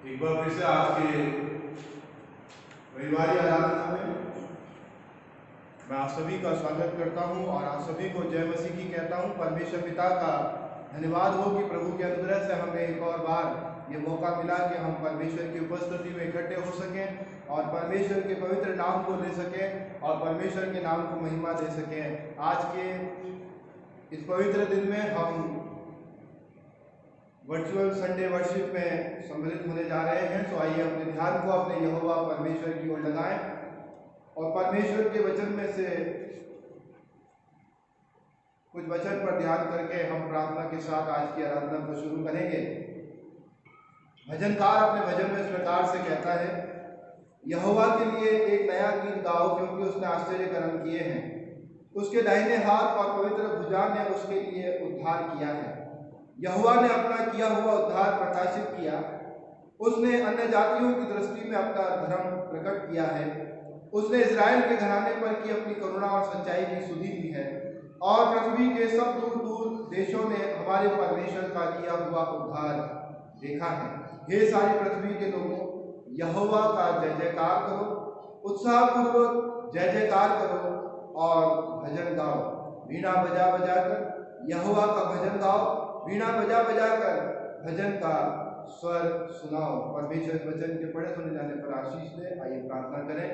एक बार फिर से आज के रविवारी आराधना में मैं आप सभी का स्वागत करता हूं और आप सभी को जय मसीह की कहता हूं। परमेश्वर पिता का धन्यवाद हो कि प्रभु के अनुग्रह से हमें एक और बार ये मौका मिला कि हम परमेश्वर की उपस्थिति में इकट्ठे हो सकें और परमेश्वर के पवित्र नाम को ले सकें और परमेश्वर के नाम को महिमा दे सकें। आज के इस पवित्र दिन में हम वर्चुअल संडे वर्शिप में सम्मिलित होने जा रहे हैं। तो आइए अपने ध्यान को अपने यहोवा परमेश्वर की ओर लगाएं और परमेश्वर के वचन में से कुछ वचन पर ध्यान करके हम प्रार्थना के साथ आज की आराधना को शुरू करेंगे। भजनकार अपने भजन में इस प्रकार से कहता है, यहोवा के लिए एक नया गीत गाओ क्योंकि उसने आश्चर्य कर्म किए हैं। उसके दाहिने हाथ और पवित्र भुजा ने उसके लिए उद्धार किया है। यहोवा ने अपना किया हुआ उद्धार प्रकाशित किया। उसने अन्य जातियों की दृष्टि में अपना धर्म प्रकट किया है। उसने इजराइल के घराने पर की अपनी करुणा और सच्चाई की सुधि दी है और पृथ्वी के सब दूर दूर देशों ने हमारे परमेश्वर का किया हुआ उद्धार देखा है। हे सारी पृथ्वी के लोगों, यहोवा का जय जयकार करो, उत्साहपूर्वक जय जयकार करो और भजन गाओ। वीणा बजा बजा कर यहोवा का भजन गाओ, वीणा बजा बजा कर भजन का स्वर सुनाओ। परमेश्वर वचन के पढ़े सुने जाने पर आशीष दे। आइए प्रार्थना करें।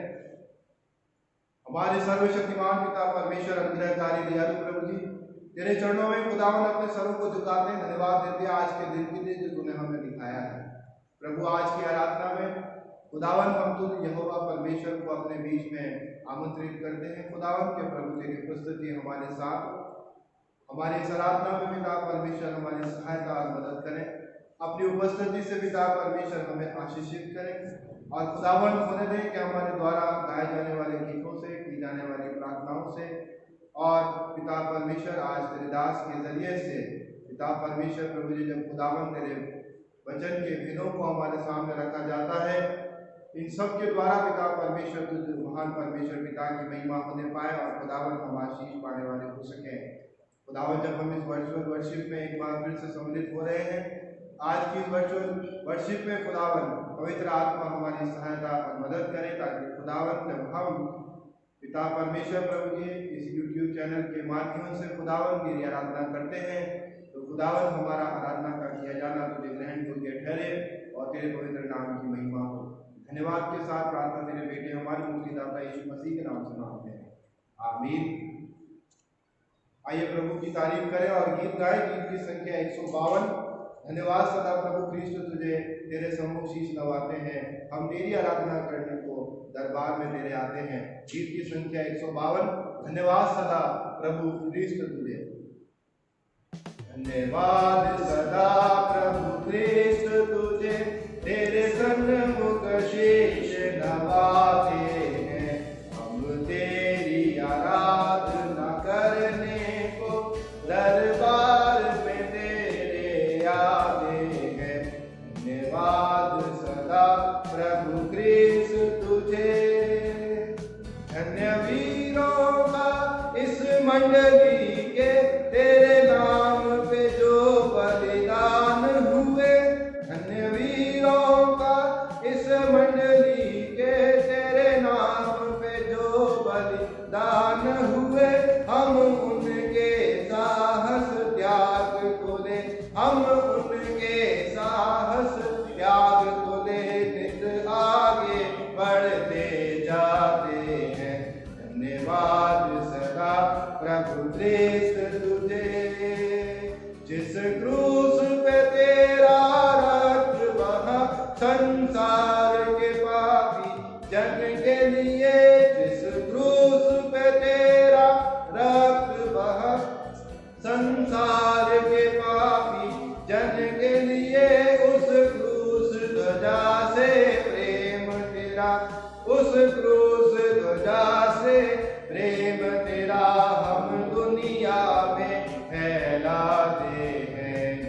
हमारे सर्वशक्तिमान पिता परमेश्वर अनुग्रहकारी दयालु प्रभु जी, तेरे चरणों में खुदावन अपने सरों को झुकाते हैं, धन्यवाद देते हैं आज के दिन के लिए जो तूने हमें दिखाया है। प्रभु आज की आराधना में खुदावन हम तुम यहोवा परमेश्वर को अपने बीच में आमंत्रित करते हैं। खुदावन के प्रभु तेरी उपस्थिति हमारे साथ, हमारी इस आराधना में पिता परमेश्वर हमारी सहायता और मदद करें। अपनी उपस्थिति से पिता परमेश्वर हमें आशीषित करें और खुदावन होने दें कि हमारे द्वारा गाए जाने वाले गीतों से, की जाने वाली प्रार्थनाओं से और पिता परमेश्वर आज तेरे दास के जरिए से पिता परमेश्वर प्रभु जी, जब खुदावन तेरे वचन के भेदों को हमारे सामने रखा जाता है, इन सब के द्वारा पिता परमेश्वर तुझ महान परमेश्वर पिता की महिमा होने पाए और खुदावन हम आशीष पाने वाले हो सकें। खुदावन जब हम इस वर्चुअल वर्शिप में एक बार फिर से सम्मिलित हो रहे हैं, आज की इस वर्चुअल वर्शिप में खुदावन पवित्र आत्मा हमारी सहायता और मदद करे ताकि खुदावन जब हम पिता परमेश्वर प्रभु जी इस YouTube चैनल के माध्यम से खुदावन की आराधना करते हैं तो खुदावन हमारा आराधना का किया जाना तुझे ग्रहण योग्य ठहरे और तेरे पवित्र नाम की महिमा हो। धन्यवाद के साथ प्रार्थना तेरे बेटे हमारे मुक्तिदाता यीशु मसीह के नाम से मांगते हैं, आमीन। आइए प्रभु की तारीफ करें और गीत गाएं। गीत की संख्या 152। धन्यवाद सदा प्रभु क्रिस्त तुझे तेरे सम्मुख शीश नवाते हैं, हम तेरी आराधना करने को दरबार में तेरे आते हैं। गीत की संख्या 152। धन्यवाद सदा प्रभु क्रिस्त तुझे। धन्यवाद सदा प्रभु क्रिस्त तुझे तेरे सन्मुख शीश नवाते हैं, हम तेरी आराधना करने को दरबार में तेरे आते हैं। धन्यवाद सदा प्रभु क्रिस्त तुझे। धन्य वीरों का इस मंडली के तेरे नाम पे जो बलिदान हुए, धन्य वीरों का इस मंडली के तेरे नाम पे जो बलिदान हुए, हम उनके साहस त्याग को ले, हम उनके साहस त्याग को ले नित आगे बढ़ते जाते हैं। धन्यवाद सदा प्रभु क्रिस्त तुझे। जिस क्रूस पे तेरा रक्त बहा संसार के पापी जन के लिए, जिस क्रूस पे तेरा रक्त बहा संसार के पापी जन के लिए, उस क्रूस ध्वजा से प्रेम तेरा, उस क्रूस ध्वजा से प्रेम तेरा हम दुनिया में फैलाते हैं।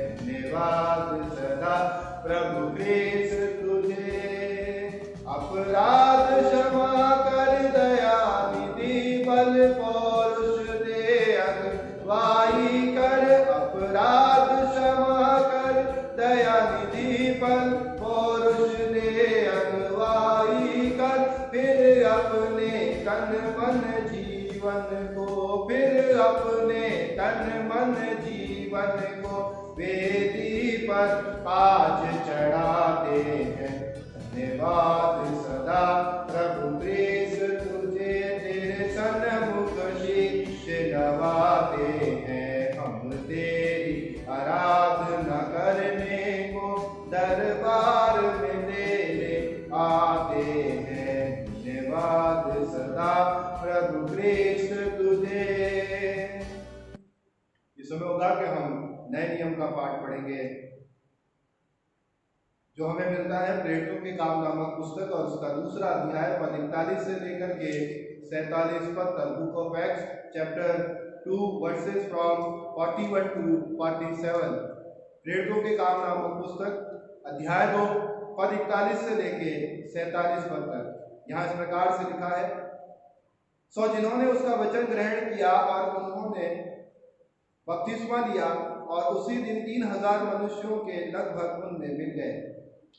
को, फिर अपने तन मन जीवन को वेदी पर आज चढ़ाते हैं। धन्यवाद सदा प्रभु कृष्ण तुझे, तेरे सन्मुख शीश नवाते हैं। हम तेरी आराधना करने को दरबार में तेरे आते हैं। धन्यवाद सदा प्रभु कृष्ण तुझे। इस समय होगा कि हम नए नियम का पाठ पढ़ेंगे जो हमें मिलता है प्रेरितों के काम नामक पुस्तक और उसका दूसरा अध्याय पद 41 से लेकर के 47 पद तक, book of Acts chapter 2 verses from 41 to 47। प्रेरितों के काम नामक पुस्तक अध्याय 2 पद 41 से लेके 47 पद तक। यहाँ इस प्रकार से लिखा है, सो जिन्होंने उसका वचन ग्रहण किया और उन्होंने बपतिस्मा लिया और उसी दिन 3000 मनुष्यों के लगभग उनमें मिल गए,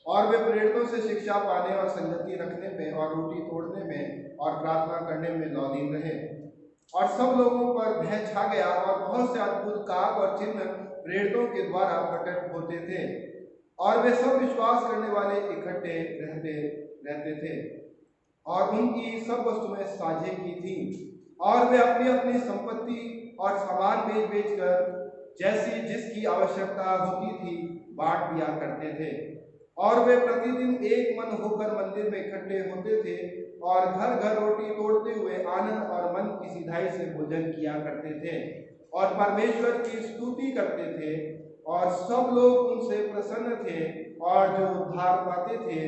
और वे प्रेरितों से शिक्षा पाने और संगति रखने में और रोटी तोड़ने में और प्रार्थना करने में लौलीन रहे। और सब लोगों पर भय छा गया और बहुत से अद्भुत काम और चिन्ह प्रेरितों के द्वारा प्रकट होते थे, और वे सब विश्वास करने वाले इकट्ठे रहते थे और उनकी सब वस्तुएं साझे की थी, और वे अपनी अपनी संपत्ति और सामान बेच कर जैसी जिसकी आवश्यकता होती थी बांट दिया करते थे। और वे प्रतिदिन एक मन होकर मंदिर में इकट्ठे होते थे और घर घर रोटी तोड़ते हुए आनंद और मन की सीधाई से भोजन किया करते थे और परमेश्वर की स्तुति करते थे, और सब लोग उनसे प्रसन्न थे, और जो उद्धार पाते थे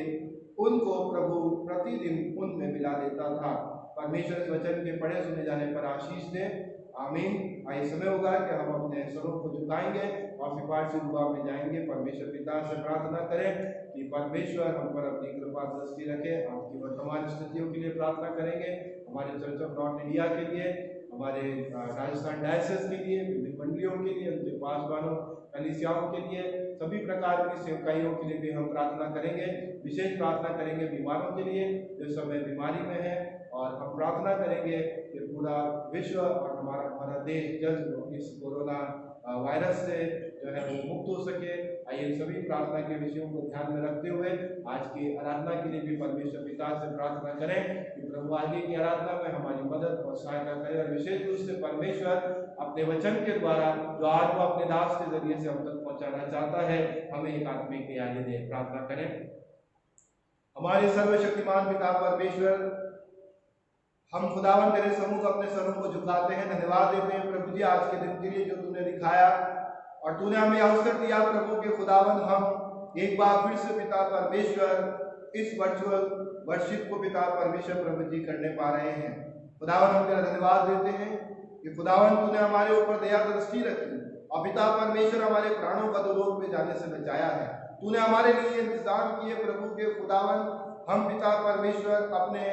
उनको प्रभु प्रतिदिन उनमें मिला देता था। परमेश्वर इस वचन के पढ़े सुने जाने पर आशीष दे, आमीन। आइए समय होगा कि हम अपने स्वरों को झुकाएंगे और सिफारिशी दुआ में जाएंगे। परमेश्वर पिता से प्रार्थना करें कि परमेश्वर हम पर अपनी कृपा दृष्टि रखे। आपकी वर्तमान स्थितियों के लिए प्रार्थना करेंगे, हमारे चर्च ऑफ नॉर्थ इंडिया के लिए, हमारे राजस्थान डायसिस के लिए, विभिन्न मंडलियों के लिए, उनके पासवानों कलीसियाओं के लिए, सभी प्रकार की सेवकाइयों के लिए भी हम प्रार्थना करेंगे। विशेष प्रार्थना करेंगे बीमारों के लिए जो समय बीमारी में है, और हम प्रार्थना करेंगे कि पूरा विश्व और हमारा देश जल्द इस कोरोना वायरस से जो है वो मुक्त हो सके। आइए सभी प्रार्थना के विषयों को ध्यान में रखते हुए आज की आराधना के लिए भी परमेश्वर पिता से प्रार्थना करें कि प्रभु आगे की आराधना में हमारी मदद और सहायता करे, और विशेष रूप से परमेश्वर अपने वचन के द्वारा जो आज वो अपने दास के जरिए से हम तक पहुंचाना चाहता है, हमें एक आत्मिक तैयारी दे। प्रार्थना करें। हमारे सर्वशक्तिमान पिता परमेश्वर, हम खुदावन तेरे सम्मुख अपने सरों को झुकाते हैं, धन्यवाद देते हैं प्रभु जी आज के दिन के लिए जो तूने दिखाया और तूने हमें अवसर दिया प्रभु के खुदावन, हम एक बार फिर से पिता परमेश्वर इस वर्चुअल वर्शिप को पिता परमेश्वर प्रभु जी करने पा रहे हैं। खुदावन हम तेरा धन्यवाद देते हैं कि खुदावन तूने हमारे ऊपर दया दृष्टि रखी और पिता परमेश्वर हमारे प्राणों का दुर्भोग में जाने से बचाया है। तूने हमारे लिए इंतजाम किए प्रभु के खुदावन। हम पिता परमेश्वर अपने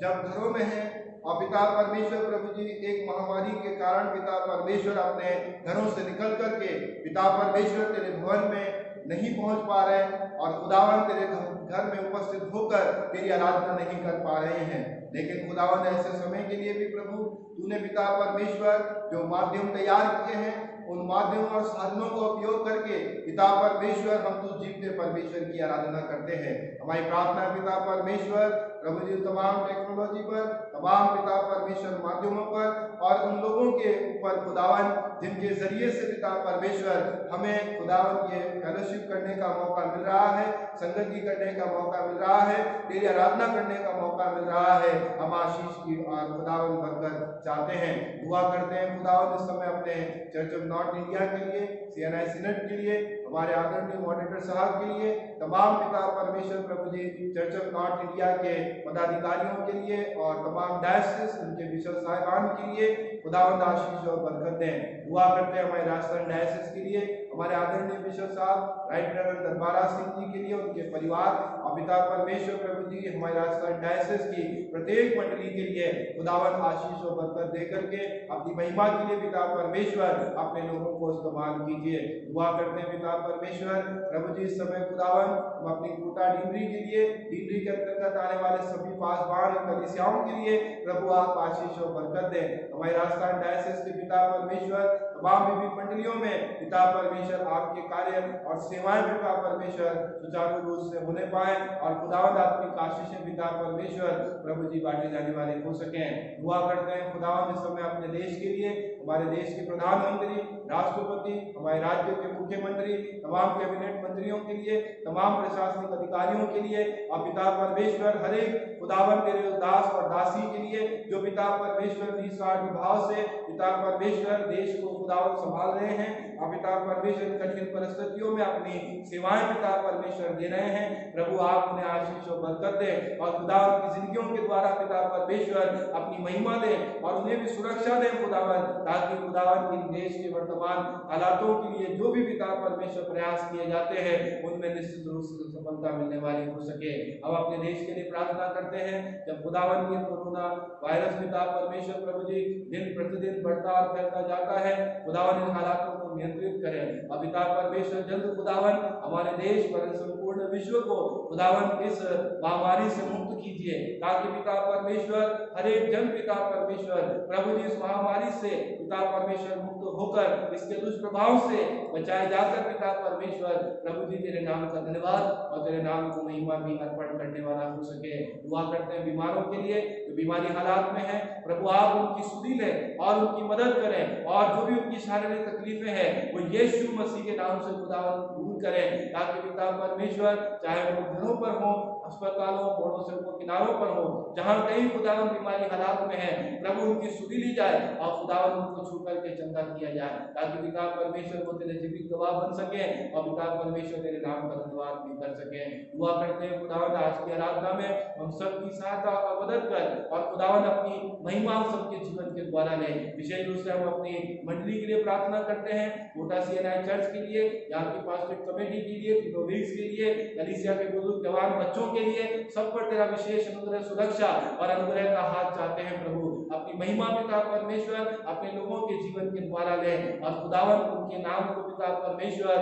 जब घरों में हैं और पिता परमेश्वर प्रभु जी एक महामारी के कारण पिता परमेश्वर अपने घरों से निकल करके पिता परमेश्वर तेरे भवन में नहीं पहुंच पा रहे और खुदावन तेरे घर में उपस्थित होकर तेरी आराधना नहीं कर पा रहे हैं, लेकिन खुदावन ऐसे समय के लिए भी प्रभु तूने पिता परमेश्वर जो माध्यम तैयार किए हैं उन माध्यमों और साधनों का उपयोग करके पिता परमेश्वर हम तो जीवते परमेश्वर की आराधना करते हैं। हमारी प्रार्थना पिता परमेश्वर प्रभु जी तमाम टेक्नोलॉजी पर, तमाम पिता परमेश्वर माध्यमों पर और उन लोगों के ऊपर खुदावन जिनके जरिए से पिता परमेश्वर हमें खुदावन ये फेलोशिप करने का मौका मिल रहा है, संगति करने का मौका मिल रहा है, तेरी आराधना करने का मौका मिल रहा है। हम आशीष की और खुदावन बरकत चाहते हैं, दुआ करते हैं खुदावन इस समय अपने चर्च ऑफ नॉर्थ इंडिया के लिए, CNI सिनेट के लिए, हमारे आदरणीय मॉडरेटर साहब के लिए, तमाम पिता परमेश्वर प्रभु जी चर्च ऑफ नॉर्थ इंडिया के पदाधिकारियों के लिए और तमाम डायसिस उनके बिशप साहिबान के लिए खुदावंद आशीष और बरकत दें। दुआ करते हैं हमारे राजस्थान डायसिस के लिए, हमारे आदरणीय बिशप साहब राइट रेवरेंड दरबारा सिंह जी के लिए, उनके परिवार और पिता परमेश्वर प्रभु जी हमारे राजस्थान डायसिस की प्रत्येक मंडली के लिए खुदावंद आशीष और बरकत दे करके अपनी महिमा के लिए पिता परमेश्वर अपने लोगों को इस्तेमाल कीजिए। दुआ करते हैं पिता परमेश्वर प्रभु जी इस समय खुदावन हम अपनी कोटा डिंडरी के लिए, डिंडरी के अंतर्गत आने वाले सभी पासवान और कलीसियाओं के लिए प्रभु आप आशीष और बरकत दें। हमारे राजस्थान डायसिस के पिता परमेश्वर, तमाम विभिन्न मंडलियों में पिता परमेश्वर आपके कार्य और सेवाएं पिता परमेश्वर सुचारू रूप से होने पाए और खुदावंद आपकी आशीषें पिता परमेश्वर प्रभु जी बांटे जाने वाले हो सके। दुआ करते हैं खुदावंद इस समय अपने देश के लिए, हमारे देश के प्रधानमंत्री, राष्ट्रपति, हमारे राज्य के मुख्यमंत्री, तमाम कैबिनेट मंत्रियों के लिए, तमाम प्रशासनिक अधिकारियों के लिए और पिता परमेश्वर हर एक खुदावंद तेरे दास और दासी के लिए जो पिता परमेश्वर निस्वार्थ भाव से पिता परमेश्वर देश को खुदावंद संभाल रहे हैं और पिता परमेश्वर कठिन परिस्थितियों में अपनी सेवाएं पिता परमेश्वर दे रहे हैं। प्रभु आप उन्हें आशीष और बरकत दे और खुदावंद की जिंदगियों के द्वारा पिता परमेश्वर अपनी महिमा दे और उन्हें भी सुरक्षा दे खुदावंद, ताकि खुदावंद इन देश के वर्तमान हालातों के लिए जो भी पिता परमेश्वर प्रयास किए जाते हैं उनमें निश्चित रूप से सफलता मिलने वाली हो सके। अब अपने देश के लिए प्रार्थना करते हैं। जब खुदावंद ये कोरोना वायरस पिता परमेश्वर प्रभु जी दिन प्रतिदिन बढ़ता और फैलता जाता है, खुदावंद इन हालातों को नियंत्रित करें। अब पिता परमेश्वर जल्द खुदावंद हमारे देश पर संपूर्ण विश्व को खुदावंद इस महामारी से मुक्त कीजिए, ताकि पिता परमेश्वर हर एक जन पिता परमेश्वर प्रभु जी इस महामारी से पिता परमेश्वर मुक्त होकर इसके दुष्प्रभाव से बचाए जाकर पिता परमेश्वर प्रभु जी तेरे नाम का धन्यवाद और तेरे नाम को महिमा भी अर्पण करने वाला हो सके। दुआ करते हैं बीमारों के लिए जो बीमारी हालात में है, प्रभु आप उनकी सुधि लें और उनकी मदद करें और जो भी उनकी शारीरिक तकलीफें हैं वो यीशु मसीह के नाम से खुदावंद दूर करें, ताकि पिता परमेश्वर चाहे वो घरों पर हो, अस्पतालों, मोड़ों, सड़कों, किनारों पर हो, जहां कहीं खुदावंद बीमारी हालात में है, प्रभु उनकी सुधि ली जाए और खुदावंद उनको छू करके चंगा किया जाए, ताकि पिता परमेश्वर को तेरे जीवित गवाह बन सके और पिता परमेश्वर तेरे नाम का धन्यवाद भी कर सके। दुआ करते हैं खुदावंद आज की आराधना में हम सबकी सहायता और मदद कर और खुदावंद अपनी महिमा हम सबके जीवन के द्वारा ले। विशेष रूप से हम अपनी मंडली के लिए प्रार्थना करते हैं, कोटा सीएनआई चर्च के लिए, यहाँ की पास्टरेट कमेटी के लिए, तीनों के लिए, कलीसिया के बुजुर्ग जवान बच्चों के लिए, सब पर तेरा विशेष अनुग्रह, सुरक्षा और अनुग्रह का हाथ चाहते हैं। प्रभु अपनी महिमा पिता परमेश्वर अपने लोगों के जीवन के द्वारा ले और खुदावंद उनके नाम को पिता परमेश्वर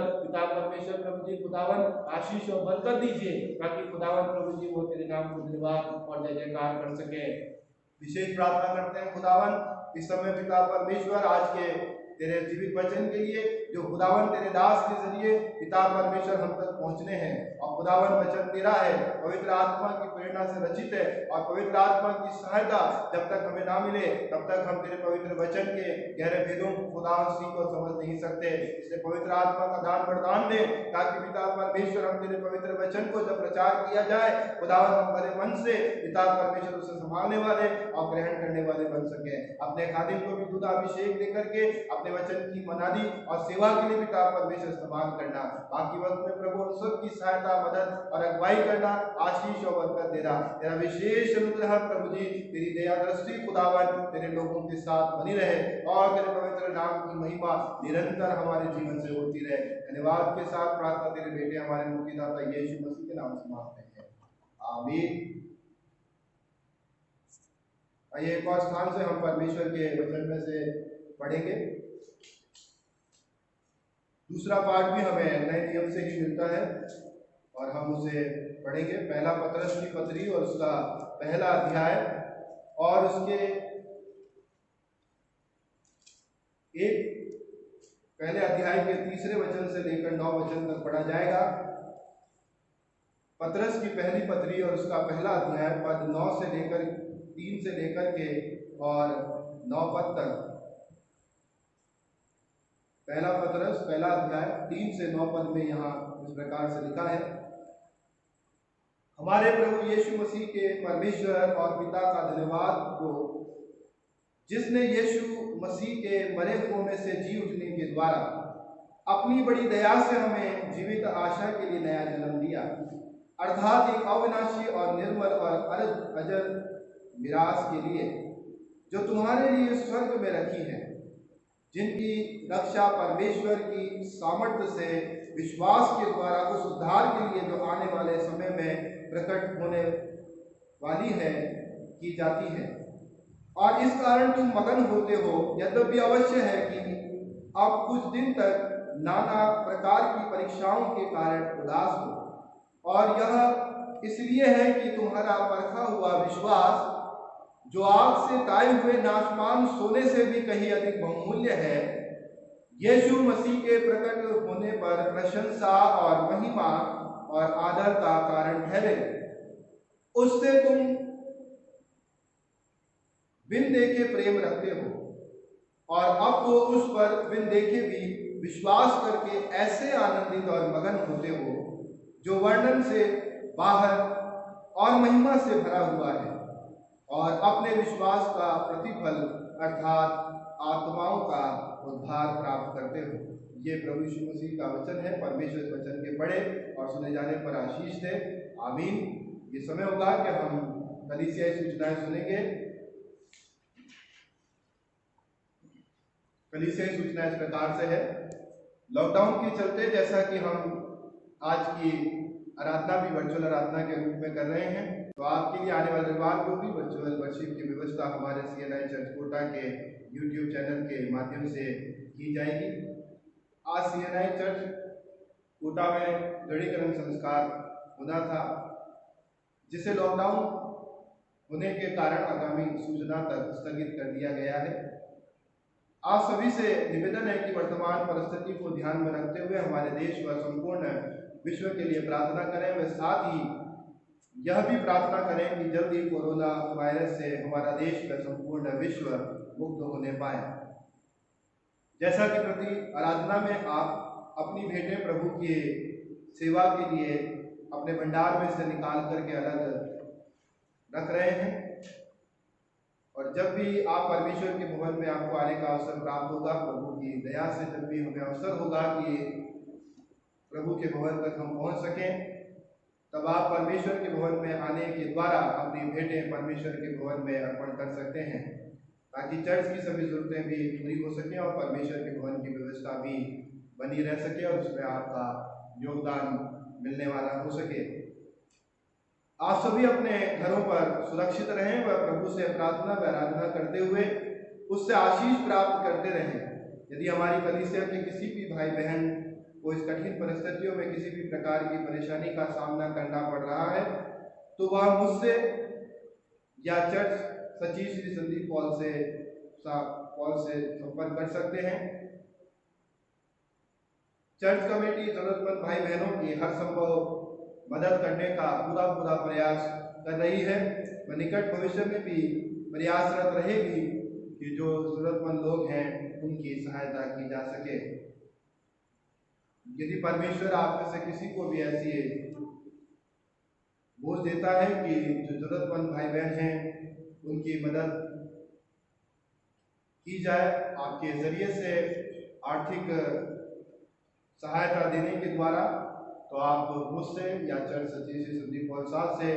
प्रभु जी खुदावंद आशीष और बरकत दीजिए, ताकि खुदावंद प्रभु जी वो तेरे नाम को धन्यवाद और जय जयकार कर सके। विशेष प्रार्थना करते हैं खुदावंद इस समय पिता परमेश्वर आज के तेरे जीवित वचन के लिए जो खुदावंद तेरे दास के जरिए पिता परमेश्वर हम तक पहुंचने हैं और खुदावंद वचन तेरा है, पवित्र आत्मा की प्रेरणा से रचित है और पवित्र आत्मा की सहायता जब तक हमें ना मिले तब तक हम तेरे पवित्र वचन के गहरे भेदों को खुदावंद सीख और समझ नहीं सकते। इसलिए पवित्र आत्मा का दान वरदान दे, ताकि पिता परमेश्वर हम तेरे पवित्र वचन को जब प्रचार किया जाए खुदावंद हम बड़े मन से पिता परमेश्वर उसे संभालने वाले और ग्रहण करने वाले बन सके। अपने खादिम को भी दूध अभिषेक देकर के अपने वचन की मनादी और सेवा के लिए पिता परमेश्वर इस्तेमाल करना, बाकी वक्त में प्रभु सबकी सहायता, मदद और अगुवाई करना, आशीष और बरकत देना। तेरा विशेष अनुग्रह प्रभु जी, तेरी दया दृष्टि खुदावन तेरे लोगों के साथ बनी रहे और तेरे पवित्र नाम की महिमा निरंतर हमारे जीवन से होती रहे। धन्यवाद के साथ प्रार्थना तेरे बेटे हमारे मुक्तिदाता यीशु मसीह के नाम से मांगते हैं, आमीन। आइए एक और स्थान से हम परमेश्वर के वचन में से पढ़ेंगे। दूसरा पाठ भी हमें नए नियम से ही मिलता है और हम उसे पढ़ेंगे। पहला पतरस की पत्री और उसका पहला अध्याय और उसके पहले अध्याय के 3 वचन से लेकर 9 वचन तक पढ़ा जाएगा। पतरस की पहली पत्री और उसका पहला अध्याय पद 9 से लेकर 3 से लेकर के और 9 पद तक। पहला पतरस पहला अध्याय 3 से 9 पद में यहाँ इस प्रकार से लिखा है, हमारे प्रभु यीशु मसीह के परमेश्वर और पिता का धन्यवाद हो, जिसने यीशु मसीह के मरे हुओं में से जी उठने के द्वारा अपनी बड़ी दया से हमें जीवित आशा के लिए नया जन्म दिया, अर्थात एक अविनाशी और निर्मल और अजर मिरास के लिए जो तुम्हारे लिए स्वर्ग में रखी है, जिनकी रक्षा परमेश्वर की सामर्थ्य से विश्वास के द्वारा उस उद्धार के लिए जो आने वाले समय में प्रकट होने वाली है की जाती है। और इस कारण तुम मगन होते हो, यद्यपि अवश्य है कि अब कुछ दिन तक नाना प्रकार की परीक्षाओं के कारण उदास हो, और यह इसलिए है कि तुम्हारा परखा हुआ विश्वास जो आग से ताए हुए नाशमान सोने से भी कहीं अधिक बहुमूल्य है, यीशु मसीह के प्रकट होने पर प्रशंसा और महिमा और आदर का कारण ठहरे। उससे तुम बिन देखे प्रेम रखते हो, और अब तो उस पर बिन देखे भी विश्वास करके ऐसे आनंदित और मगन होते हो जो वर्णन से बाहर और महिमा से भरा हुआ है, और अपने विश्वास का प्रतिफल अर्थात आत्माओं का उद्धार प्राप्त करते हो। ये प्रभु यीशु मसीह का वचन है। परमेश्वर इस वचन के पढ़े और सुने जाने पर आशीष दे। आमीन। ये समय होगा कि हम कलीसियाई सूचनाएं सुनेंगे। कलीसियाई सूचना इस प्रकार से है। लॉकडाउन के चलते जैसा कि हम आज की आराधना भी वर्चुअल आराधना के रूप में कर रहे हैं, तो आपके लिए आने वाले रविवार को भी वर्चुअल वर्शिप की व्यवस्था हमारे CNI चर्च कोटा के YouTube चैनल के माध्यम से की जाएगी। आज CNI चर्च कोटा में दृढ़ीकरण संस्कार होना था, जिसे लॉकडाउन होने के कारण आगामी सूचना तक स्थगित कर दिया गया है। आप सभी से निवेदन है कि वर्तमान परिस्थिति को ध्यान में रखते हुए हमारे देश व संपूर्ण विश्व के लिए प्रार्थना करें, व साथ ही यह भी प्रार्थना करें कि जल्दी कोरोना वायरस से हमारा देश व संपूर्ण विश्व मुक्त होने पाए। जैसा कि प्रति आराधना में आप अपनी भेंटें प्रभु की सेवा के लिए अपने भंडार में से निकाल करके अलग रख रहे हैं, और जब भी आप परमेश्वर के भवन में आपको आने का अवसर प्राप्त होगा, प्रभु की दया से जब भी हमें अवसर होगा कि प्रभु के भवन तक हम पहुंच सकें, तब आप परमेश्वर के भवन में आने के द्वारा अपनी भेंटें परमेश्वर के भवन में अर्पण कर सकते हैं, ताकि चर्च की सभी जरूरतें भी पूरी हो सकें और परमेश्वर के भवन की व्यवस्था भी बनी रह सके और उसमें आपका योगदान मिलने वाला हो सके। आप सभी अपने घरों पर सुरक्षित रहें व प्रभु से प्रार्थना व आराधना करते हुए उससे आशीष प्राप्त करते रहें। यदि हमारी कलीसिया के किसी भी भाई बहन को इस कठिन परिस्थितियों में किसी भी प्रकार की परेशानी का सामना करना पड़ रहा है, तो वह मुझसे या चर्च सचिव श्री संदीप पॉल से संपर्क कर सकते हैं। चर्च कमेटी जरूरतमंद भाई बहनों की हर संभव मदद करने का पूरा प्रयास कर रही है, व निकट भविष्य में भी प्रयासरत रहेगी कि जो जरूरतमंद लोग हैं उनकी सहायता की जा सके। यदि परमेश्वर आप में से किसी को भी ऐसी बोझ देता है कि जो जरूरतमंद भाई बहन हैं उनकी मदद की जाए आपके जरिए से आर्थिक सहायता देने के द्वारा, तो आप मुझसे या चर्च सचिव श्री संदीप पॉल साहब से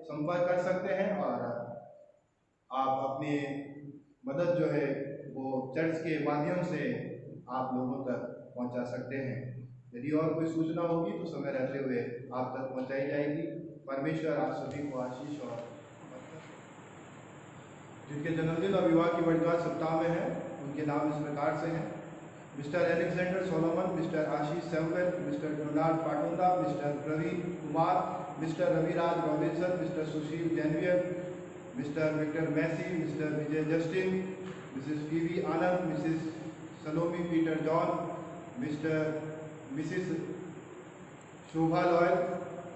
संपर्क कर सकते हैं और आप अपनी मदद जो है वो चर्च के माध्यम से आप लोगों तक पहुंचा सकते हैं। यदि और कोई सूचना होगी तो समय रहते हुए आप तक पहुंचाई जाएगी। परमेश्वर आप सभी को आशीष और जिनके जन्मदिन और विवाह की वर्षगांठ सप्ताह में है उनके नाम इस प्रकार से हैं: mister Alexander Solomon, mister Ashish Samuel, mister Donald Patunda, mister Praveen Kumar, mister Raviraj Robinson, mister Sushil Janvier, mister Victor Massey, mister Vijay Justin, missus PV Anand, missus Salome Peter John, missus Shobha Loyal,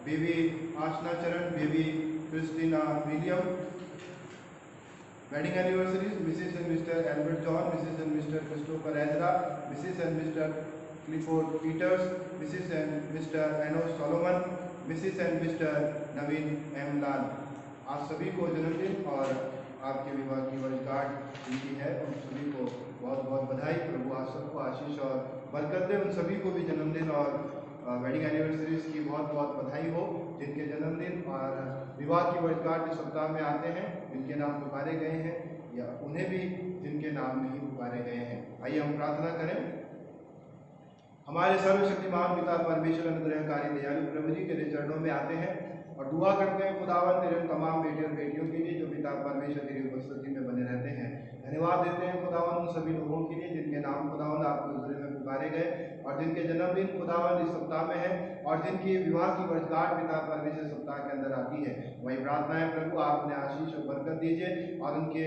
baby Aashna Charan, baby Christina William. Wedding anniversaries: Mrs. and Mr. Albert John, Mrs. and Mr. Christopher Ezra, Mrs. and Mr. Clifford Peters, Mrs. and Mr. Enos Solomon, Mrs. and Mr. Naveen M. Lal। आप सभी को जन्मदिन और आपके विवाह की वर्षगांठ जिनकी है उन सभी को बहुत बहुत बधाई। प्रभु आप सबको आशीष और बरकत दे। उन सभी को भी जन्मदिन और वेडिंग एनिवर्सरीज की बहुत बहुत बधाई हो। जिनके जन्मदिन और विवाह की वर्षगांठ इस सप्ताह में आते हैं, जिनके नाम पुकारे गए हैं, या उन्हें भी जिनके नाम नहीं पुकारे गए हैं। आइए हम प्रार्थना करें। हमारे सर्वशक्तिमान पिता परमेश्वर अनुग्रहकारी दयालु प्रभु जी तेरे चरणों में आते हैं और दुआ करते हैं खुदावन तेरे तमाम बेटे और बेटियों के लिए जो पिता परमेश्वर तेरी उपस्थिति में बने रहते हैं। धन्यवाद देते हैं खुदावन उन सभी लोगों के लिए जिनके नाम खुदावन आपके हुजूर में पुकारे गए और जिनके जन्मदिन खुदावंद इस सप्ताह में है और जिनकी विवाह की वर्षगांठ पिता परमेश्वर सप्ताह के अंदर आती है, वही प्रार्थना है प्रभु आप उन्हें आशीष और बरकत दीजिए और उनके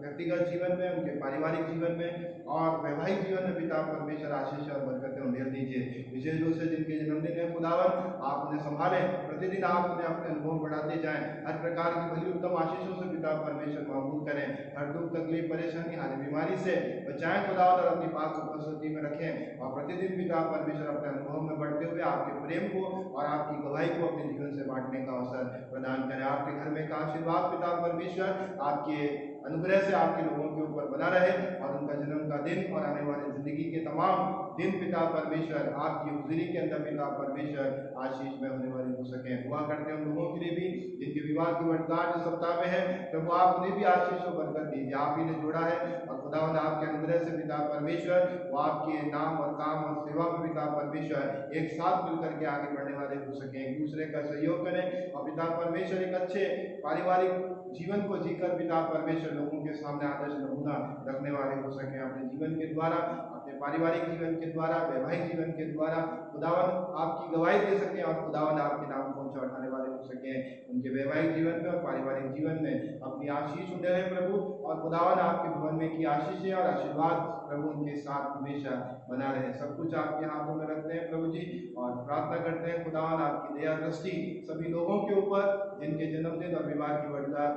व्यक्तिगत जीवन में, उनके पारिवारिक जीवन में और वैवाहिक जीवन में पिता परमेश्वर आशीष और बरकतें उन्हें दीजिए। विशेष रूप से जिनके जन्मदिन है खुदावन आप उन्हें संभालें, प्रतिदिन आप उन्हें अपने अनुभव बढ़ाते जाएं, हर प्रकार की भली उत्तम आशीषों से पिता परमेश्वर मामूल करें, हर दुख तकलीफ परेशानी हर बीमारी से बचाएं खुदावन और अपनी पाक उपस्थिति में रखें और प्रतिदिन पिता परमेश्वर अपने अनुभव में बढ़ते हुए आपके प्रेम को और आपकी गवाही को अपने जीवन से बांटने का अवसर प्रदान करें। आपके घर में का आशीर्वाद पिता परमेश्वर आपके अनुग्रह से आपके लोगों के ऊपर बना रहे और उनका जन्म का दिन और आने वाले जिंदगी के तमाम दिन पिता परमेश्वर आपकी हुजूरी के अंदर पिता परमेश्वर आशीष में होने वाले हो सके। दुआ करते हैं उन लोगों के लिए भी जिनके विवाह की वर्षगांठ इस सप्ताह में है, प्रभु आप उन्हें भी आशीष और बरकत दीजिए। आप ही ने जोड़ा है और खुदावंद आपके अनुग्रह से पिता परमेश्वर वो आपके नाम और काम और सेवा में पिता परमेश्वर एक साथ मिलकर के आगे बढ़ने वाले हो सके, एक दूसरे का सहयोग करें और पिता परमेश्वर एक अच्छे पारिवारिक जीवन को जीकर पिता परमेश्वर लोगों के सामने आदर्श नमूना रखने वाले हो सके। अपने जीवन के द्वारा, अपने पारिवारिक जीवन के द्वारा, वैवाहिक जीवन के द्वारा खुदावन आपकी गवाही दे सके और खुदावन आपके नाम को ऊंचा उठाने वाले हो सके। उनके वैवाहिक जीवन में और पारिवारिक जीवन में अपनी आशीष उठे रहे प्रभु और खुदावन आपके भवन में की आशीषें और आशीर्वाद प्रभु उनके साथ हमेशा बना रहे। सब कुछ आपके हाथों में रखते हैं प्रभु जी और प्रार्थना करते हैं खुदावन आपकी दया दृष्टि सभी लोगों के ऊपर जिनके जन्मदिन और विवाह की वर्षगांठ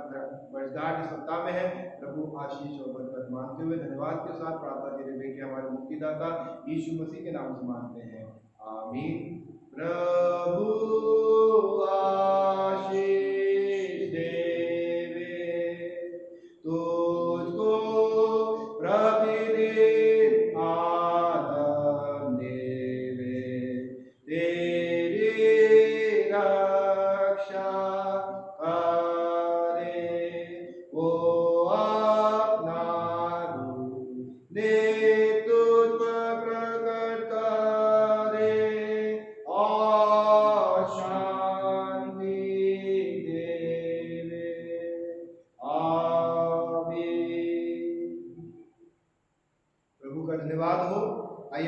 इस सप्ताह में है, प्रभु आशीष और बरकत मांगते हुए धन्यवाद के साथ प्रार्थना के लिए के हमारे मुक्तिदाता यीशु मसीह के नाम से मांगते हैं, आमीन। प्रभु आशीष देवे तुझको प्रतिदिन आनंद देवे, तेरी रक्षा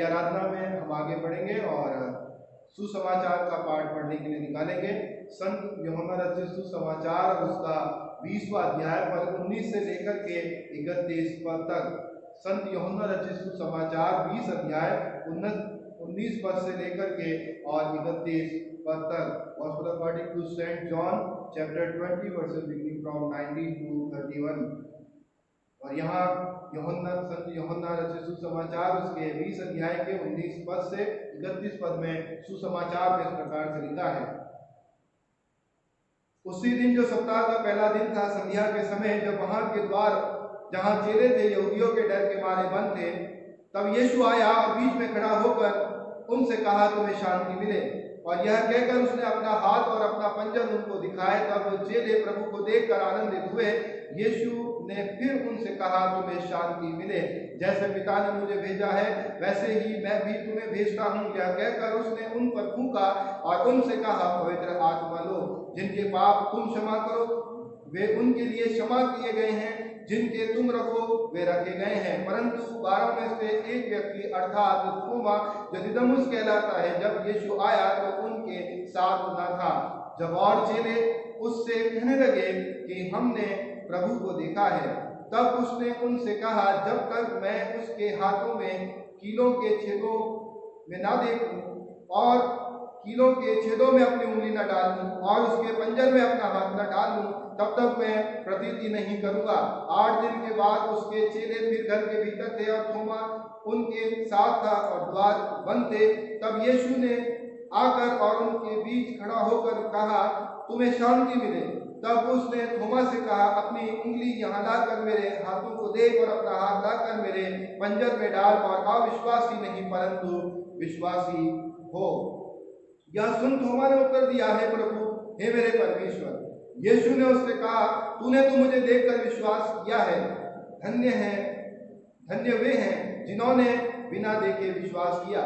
आराधना में हम आगे बढ़ेंगे और सुसमाचार का पाठ पढ़ने के लिए निकालेंगे। संत यूहन्ना रचित सुसमाचार उसका 20वां अध्याय पद 19 से लेकर के 31 पद तक। संत यूहन्ना रचित सुसमाचार 20 अध्याय 19 पद से लेकर के और 31 पद तक। Gospel according to Saint John chapter 20 verses beginning from 19 to 31। और यहाँ संत यूहन्ना रचित सुसमाचार उसके 20 अध्याय के 19 पद से 31 पद में सुसमाचार में इस प्रकार से लिखा है। उसी दिन जो सप्ताह का पहला दिन था, संध्या के समय, जब वहां के द्वार जहां चेले थे यहूदियों के डर के मारे बंद थे, तब यीशु आया और बीच में खड़ा होकर उनसे कहा तुम्हें शांति मिले। और यह कहकर उसने अपना हाथ और अपना पंजर उनको दिखाए। तब चेले प्रभु को देखकर आनंदित हुए। यीशु ने फिर उनसे कहा तुम्हें शांति मिले, जैसे पिता ने मुझे भेजा है वैसे ही मैं भी तुम्हें भेजता हूँ। यह कहकर उसने उन पर फूंका और उनसे कहा पवित्र आत्मा लो, जिनके पाप तुम क्षमा करो वे उनके लिए क्षमा किए गए हैं, जिनके तुम रखो वे रखे गए हैं। परंतु 12 में से एक व्यक्ति अर्थात थोमा जो दिदमुस कहलाता है, जब यीशु आया तो उनके साथ न था। जब और चेले उससे कहने लगे कि हमने प्रभु को देखा है, तब उसने उनसे कहा जब तक मैं उसके हाथों में कीलों के छेदों में ना देखूं और कीलों के छेदों में अपनी उंगली न डालूं और उसके पंजर में अपना हाथ न डालूं, तब तक मैं प्रतीति नहीं करूंगा। 8 दिन के बाद उसके चेले फिर घर के भीतर थे और थोमा उनके साथ था और द्वार बंद थे। तब यीशु ने आकर और उनके बीच खड़ा होकर कहा तुम्हें शांति मिले। तब उसने थोमा से कहा अपनी उंगली यहाँ लाकर मेरे हाथों को देख और अपना हाथ लाकर मेरे पंजर में डाल और अविश्वासी नहीं परंतु विश्वासी हो। यह सुन थोमा ने उत्तर दिया है प्रभु हे मेरे परमेश्वर। यीशु ने उससे कहा तूने तो मुझे देखकर विश्वास किया है, धन्य वे हैं जिन्होंने बिना देखे विश्वास किया।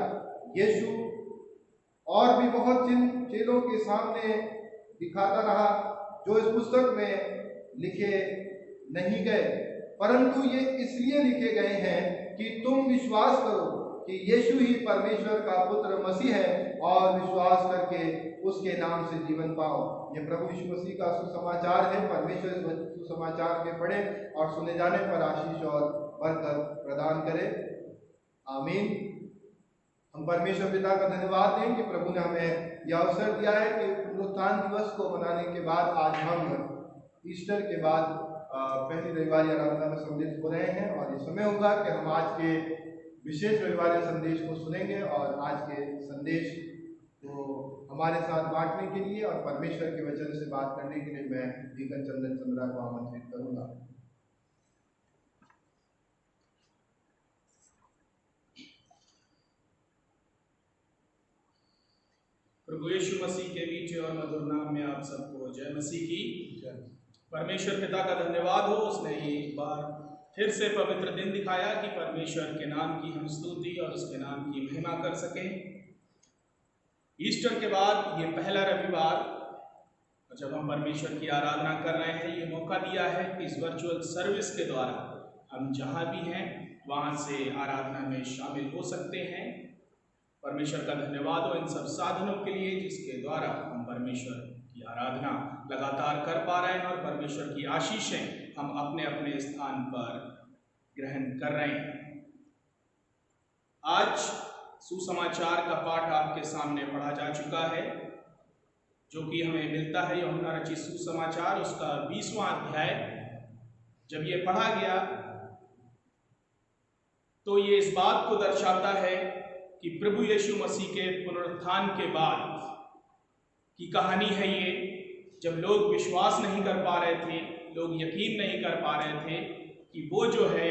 यीशु और भी बहुत चिन्ह चेलों के सामने दिखाता रहा जो इस पुस्तक में लिखे नहीं गए, परंतु ये इसलिए लिखे गए हैं कि तुम विश्वास करो कि यीशु ही परमेश्वर का पुत्र मसीह है और विश्वास करके उसके नाम से जीवन पाओ। ये प्रभु यीशु मसीह का सुसमाचार है। परमेश्वर इस सुसमाचार के पढ़े और सुने जाने पर आशीष और बरकत प्रदान करे। आमीन। हम परमेश्वर पिता का धन्यवाद दें कि प्रभु ने हमें यह अवसर दिया है कि पुनरुत्थान दिवस को मनाने के बाद आज हम ईस्टर के बाद पहली रविवार आराधना में सम्मिलित हो रहे हैं और ये समय होगा कि हम आज के विशेष रविवार संदेश को सुनेंगे और आज के संदेश को हमारे साथ बांटने के लिए और परमेश्वर के वचन से बात करने के लिए मैं डीकन चंदन चंद्रा को आमंत्रित करूंगा। प्रभु यीशु मसीह के मीठे और मधुर नाम में आप सबको जय मसीह की। परमेश्वर पिता का धन्यवाद हो, उसने एक बार फिर से पवित्र दिन दिखाया कि परमेश्वर के नाम की हम स्तुति और उसके नाम की महिमा कर सकें। ईस्टर के बाद ये पहला रविवार जब हम परमेश्वर की आराधना कर रहे हैं, ये मौका दिया है कि इस वर्चुअल सर्विस के द्वारा हम जहाँ भी हैं वहाँ से आराधना में शामिल हो सकते हैं। परमेश्वर का धन्यवाद हो इन सब साधनों के लिए जिसके द्वारा हम परमेश्वर की आराधना लगातार कर पा रहे हैं और परमेश्वर की आशीषें हम अपने अपने स्थान पर ग्रहण कर रहे हैं। आज सुसमाचार का पाठ आपके सामने पढ़ा जा चुका है जो कि हमें मिलता है यूहन्ना रचित सुसमाचार उसका 20वां अध्याय। जब ये पढ़ा गया तो ये इस बात को दर्शाता है कि प्रभु यीशु मसीह के पुनरुत्थान के बाद की कहानी है ये, जब लोग विश्वास नहीं कर पा रहे थे, लोग यकीन नहीं कर पा रहे थे कि वो जो है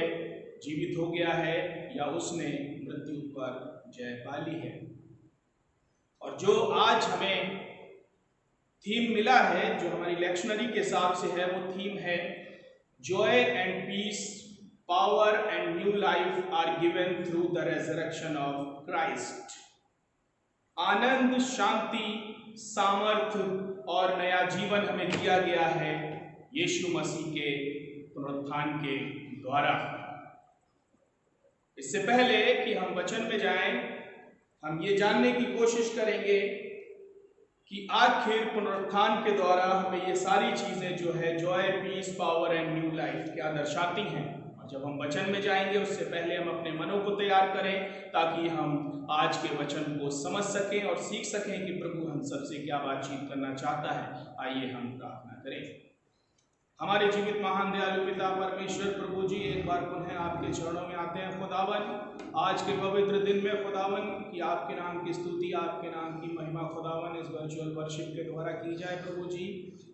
जीवित हो गया है या उसने मृत्यु पर जय पा ली है। और जो आज हमें थीम मिला है, जो हमारी लेक्शनरी के हिसाब से है, वो थीम है joy and peace, power and new life are given through the resurrection of Christ. आनंद, शांति, सामर्थ और नया जीवन हमें दिया गया है यीशु मसीह के पुनरुत्थान के द्वारा। इससे पहले कि हम वचन में जाएं, हम ये जानने की कोशिश करेंगे कि आखिर पुनरुत्थान के द्वारा हमें ये सारी चीजें जो है joy, peace, power and new life क्या दर्शाती हैं। और जब हम वचन में जाएंगे उससे पहले हम अपने मनों को तैयार करें ताकि हम आज के वचन को समझ सकें और सीख सकें कि प्रभु हम सबसे क्या बातचीत करना चाहता है। आइए हम प्रार्थना करें। हमारे जीवित महान दयालु पिता परमेश्वर प्रभु जी, एक बार पुनः आपके चरणों में आते हैं खुदावन, आज के पवित्र दिन में खुदावन कि आपके नाम की स्तुति, आपके नाम की महिमा खुदावन इस वर्चुअल वर्शिप के द्वारा की जाए। प्रभु जी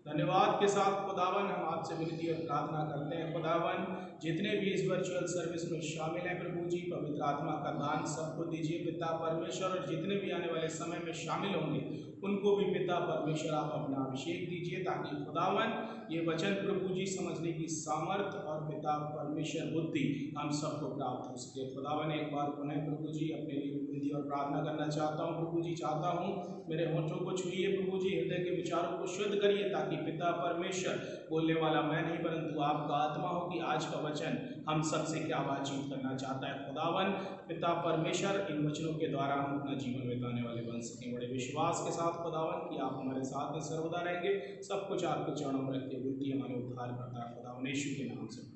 धन्यवाद के साथ खुदावन हम आपसे विनती और प्रार्थना करते हैं खुदावन, जितने भी इस वर्चुअल सर्विस में शामिल हैं प्रभु जी, पवित्र आत्मा का दान सबको दीजिए पिता परमेश्वर, और जितने भी आने वाले समय में शामिल होंगे उनको भी पिता परमेश्वर आप अपना अभिषेक दीजिए ताकि खुदावन ये वचन प्रभु जी समझने की सामर्थ और पिता परमेश्वर बुद्धि हम सबको प्राप्त हो सके। खुदावन एक बार पुनः प्रभु जी अपने लिए विनती और प्रार्थना करना चाहता हूँ प्रभु जी, चाहता हूँ मेरे होठों को छुइए प्रभु जी, हृदय के विचारों को शुद्ध करिए ताकि पिता परमेश्वर, बोलने वाला मैं नहीं परंतु आपका आत्मा हो कि आज का वचन हम सबसे क्या बातचीत करना चाहता है। खुदावन पिता परमेश्वर इन वचनों के द्वारा हम अपना जीवन बिताने वाले बन सकें बड़े विश्वास के साथ खुदावन कि आप हमारे साथ में सर्वदा रहेंगे। सब कुछ आपके चरणों में रख के विनती हमारे उद्धार करता है खुदावन यीशु के नाम से।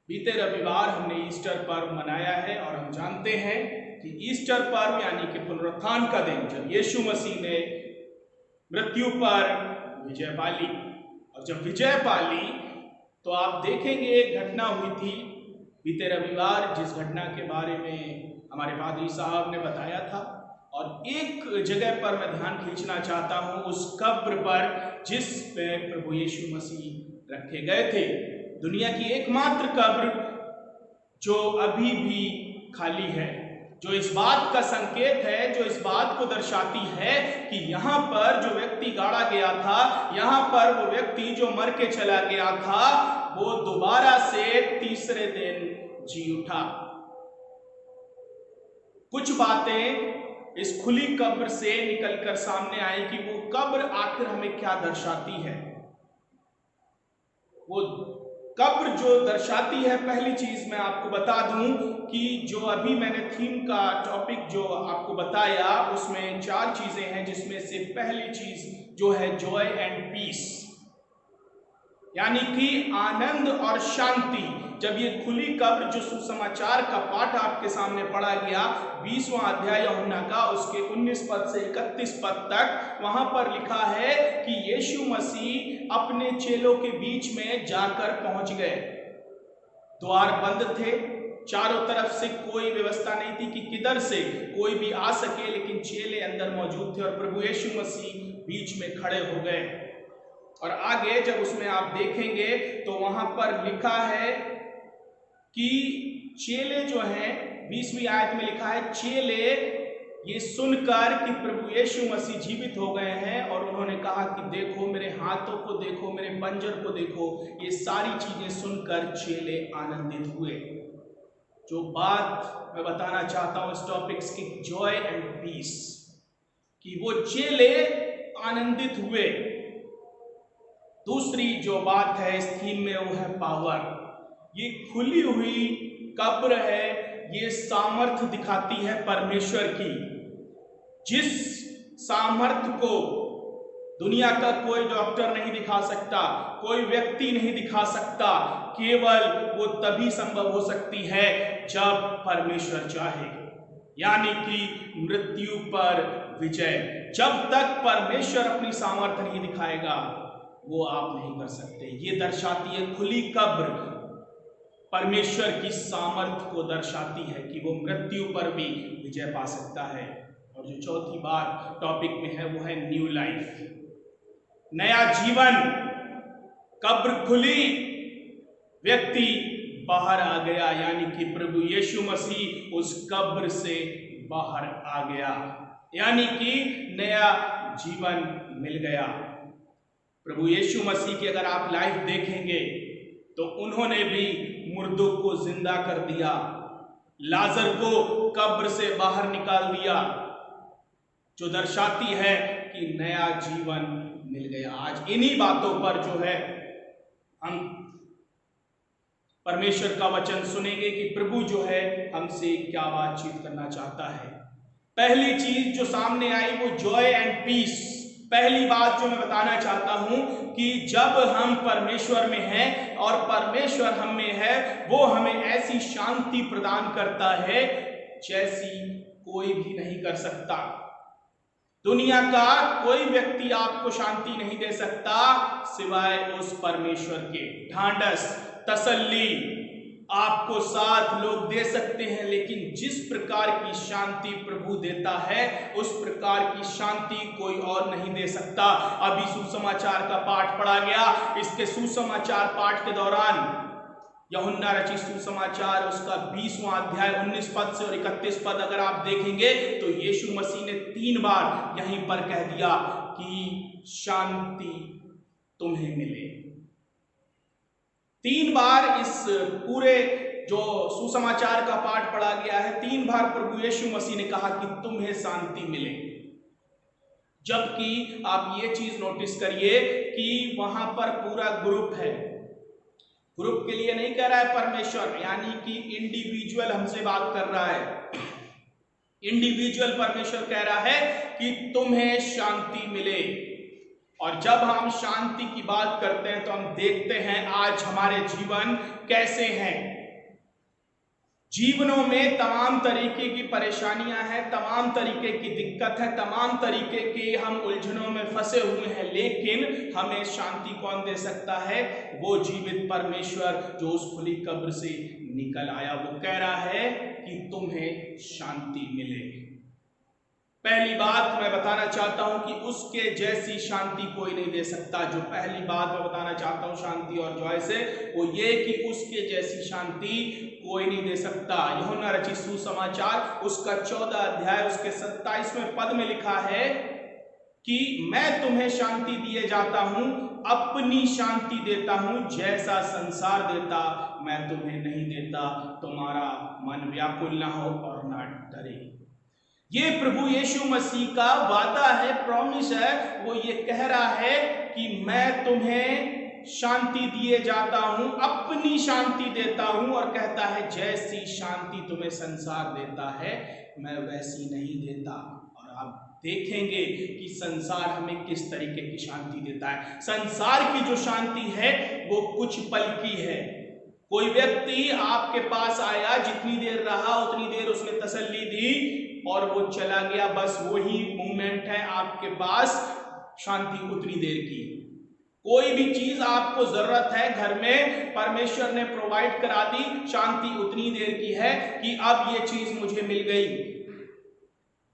बीते रविवार हमने ईस्टर पर्व मनाया है और हम जानते हैं कि ईस्टर पर्व यानी कि पुनरुत्थान का दिन, जब यीशु मसीह ने मृत्यु पर विजय पाली, और जब विजय पाली तो आप देखेंगे एक घटना हुई थी बीते रविवार जिस घटना के बारे में हमारे पादरी साहब ने बताया था। और एक जगह पर मैं ध्यान खींचना चाहता हूँ, उस कब्र पर जिस पे प्रभु यीशु मसीह रखे गए थे, दुनिया की एकमात्र कब्र जो अभी भी खाली है, जो इस बात का संकेत है, जो इस बात को दर्शाती है कि यहाँ पर जो व्यक्ति गाड़ा गया था, यहाँ पर वो व्यक्ति जो मर के चला गया था, वो दोबारा से तीसरे दिन जी उठा। कुछ बातें इस खुली कब्र से निकलकर सामने आई कि वो कब्र आखिर हमें क्या दर्शाती है। वो कब्र जो दर्शाती है, पहली चीज मैं आपको बता दूं कि जो अभी मैंने थीम का टॉपिक जो आपको बताया उसमें 4 चीजें हैं, जिसमें से पहली चीज जो है जॉय एंड पीस, यानी कि आनंद और शांति। जब ये खुली कब्र जो सुसमाचार का पाठ आपके सामने पढ़ा गया 20वां अध्याय यूहन्ना का, उसके 19 पद से 31 पद तक, वहां पर लिखा है कि यीशु मसीह अपने चेलों के बीच में जाकर पहुंच गए। द्वार बंद थे, चारों तरफ से कोई व्यवस्था नहीं थी कि किधर से कोई भी आ सके, लेकिन चेले अंदर मौजूद थे और प्रभु यीशु मसीह बीच में खड़े हो गए। और आगे जब उसमें आप देखेंगे तो वहां पर लिखा है कि चेले जो हैं, 20वीं आयत में लिखा है, चेले ये सुनकर कि प्रभु यीशु मसीह जीवित हो गए हैं और उन्होंने कहा कि देखो मेरे हाथों को देखो, मेरे पंजर को देखो। ये सारी चीजें सुनकर चेले आनंदित हुए। जो बात मैं बताना चाहता हूं इस टॉपिक्स की, जॉय एंड पीस, कि वो चेले आनंदित हुए। दूसरी जो बात है इस थीम में वो है पावर। ये खुली हुई कब्र है, ये सामर्थ्य दिखाती है परमेश्वर की, जिस सामर्थ्य को दुनिया का कोई डॉक्टर नहीं दिखा सकता, कोई व्यक्ति नहीं दिखा सकता। केवल वो तभी संभव हो सकती है जब परमेश्वर चाहे, यानी कि मृत्यु पर विजय। जब तक परमेश्वर अपनी सामर्थ्य नहीं दिखाएगा वो आप नहीं कर सकते। ये दर्शाती है खुली कब्र, परमेश्वर की सामर्थ्य को दर्शाती है कि वो मृत्यु पर भी विजय पा सकता है। और जो चौथी बात टॉपिक में है वो है न्यू लाइफ, नया जीवन। कब्र खुली, व्यक्ति बाहर आ गया, यानी कि प्रभु यीशु मसीह उस कब्र से बाहर आ गया, यानी कि नया जीवन मिल गया। प्रभु यीशु मसीह की अगर आप लाइफ देखेंगे तो उन्होंने भी मुर्दों को जिंदा कर दिया, लाजर को कब्र से बाहर निकाल दिया, जो दर्शाती है कि नया जीवन मिल गया। आज इन्हीं बातों पर जो है हम परमेश्वर का वचन सुनेंगे कि प्रभु जो है हमसे क्या बातचीत करना चाहता है। पहली चीज जो सामने आई वो जॉय एंड पीस। पहली बात जो मैं बताना चाहता हूं कि जब हम परमेश्वर में हैं और परमेश्वर हम में है, वो हमें ऐसी शांति प्रदान करता है जैसी कोई भी नहीं कर सकता। दुनिया का कोई व्यक्ति आपको शांति नहीं दे सकता सिवाय उस परमेश्वर के। ढांढस, तसल्ली आपको साथ लोग दे सकते हैं, लेकिन जिस प्रकार की शांति प्रभु देता है उस प्रकार की शांति कोई और नहीं दे सकता। अभी सुसमाचार का पाठ पढ़ा गया, इसके सुसमाचार पाठ के दौरान यूहन्ना रचित सुसमाचार उसका 20वां अध्याय 19 पद से और 31 पद अगर आप देखेंगे तो यीशु मसीह ने 3 बार यहीं पर कह दिया कि शांति तुम्हें मिले। 3 बार इस पूरे जो सुसमाचार का पाठ पढ़ा गया है, 3 बार प्रभु यीशु मसीह ने कहा कि तुम्हें शांति मिले। जबकि आप ये चीज नोटिस करिए कि वहां पर पूरा ग्रुप है। ग्रुप के लिए नहीं कह रहा है परमेश्वर, यानी कि इंडिविजुअल हमसे बात कर रहा है। इंडिविजुअल परमेश्वर कह रहा है कि तुम्हें शांति मिले। और जब हम शांति की बात करते हैं तो हम देखते हैं आज हमारे जीवन कैसे हैं। जीवनों में तमाम तरीके की परेशानियां हैं, तमाम तरीके की दिक्कत है, तमाम तरीके के हम उलझनों में फंसे हुए हैं, लेकिन हमें शांति कौन दे सकता है? वो जीवित परमेश्वर जो उस खुली कब्र से निकल आया। वो कह रहा है कि तुम्हें शांति मिले। पहली बात मैं बताना चाहता हूं कि उसके जैसी शांति कोई नहीं दे सकता। जो पहली बात मैं बताना चाहता हूं शांति और जॉय से, वो ये कि उसके जैसी शांति कोई नहीं दे सकता। यूहन्ना रचित सुसमाचार उसका 14 अध्याय उसके 27वें पद में लिखा है कि मैं तुम्हें शांति दिए जाता हूं, अपनी शांति देता हूं, जैसा संसार देता मैं तुम्हें नहीं देता। तुम्हारा मन व्याकुल ना हो और ना डरे। ये प्रभु यीशु मसीह का वादा है, प्रॉमिस है। वो ये कह रहा है कि मैं तुम्हें शांति दिए जाता हूं, अपनी शांति देता हूं, और कहता है जैसी शांति तुम्हें संसार देता है मैं वैसी नहीं देता। और आप देखेंगे कि संसार हमें किस तरीके की शांति देता है। संसार की जो शांति है वो कुछ पल की है। कोई व्यक्ति आपके पास आया, जितनी देर रहा उतनी देर उसने तसल्ली दी और वो चला गया, बस वही मोमेंट है आपके पास शांति उतनी देर की। कोई भी चीज आपको जरूरत है घर में, परमेश्वर ने प्रोवाइड करा दी, शांति उतनी देर की है कि अब ये चीज मुझे मिल गई।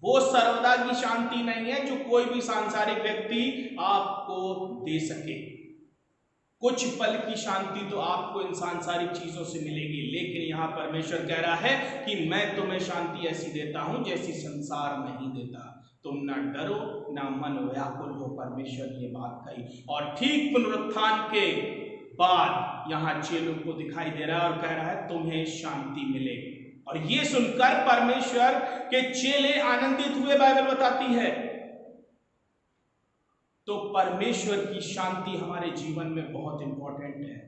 वो सर्वदा की शांति नहीं है जो कोई भी सांसारिक व्यक्ति आपको दे सके। कुछ पल की शांति तो आपको इन सांसारिक चीजों से मिलेगी, लेकिन यहां परमेश्वर कह रहा है कि मैं तुम्हें शांति ऐसी देता हूं जैसी संसार नहीं देता। तुम ना डरो ना मन व्याकुल हो, परमेश्वर ये बात कही। और ठीक पुनरुत्थान के बाद यहां चेलों को दिखाई दे रहा है और कह रहा है तुम्हें शांति मिले। और ये सुनकर परमेश्वर के चेले आनंदित हुए, बाइबल बताती है। तो परमेश्वर की शांति हमारे जीवन में बहुत इंपॉर्टेंट है,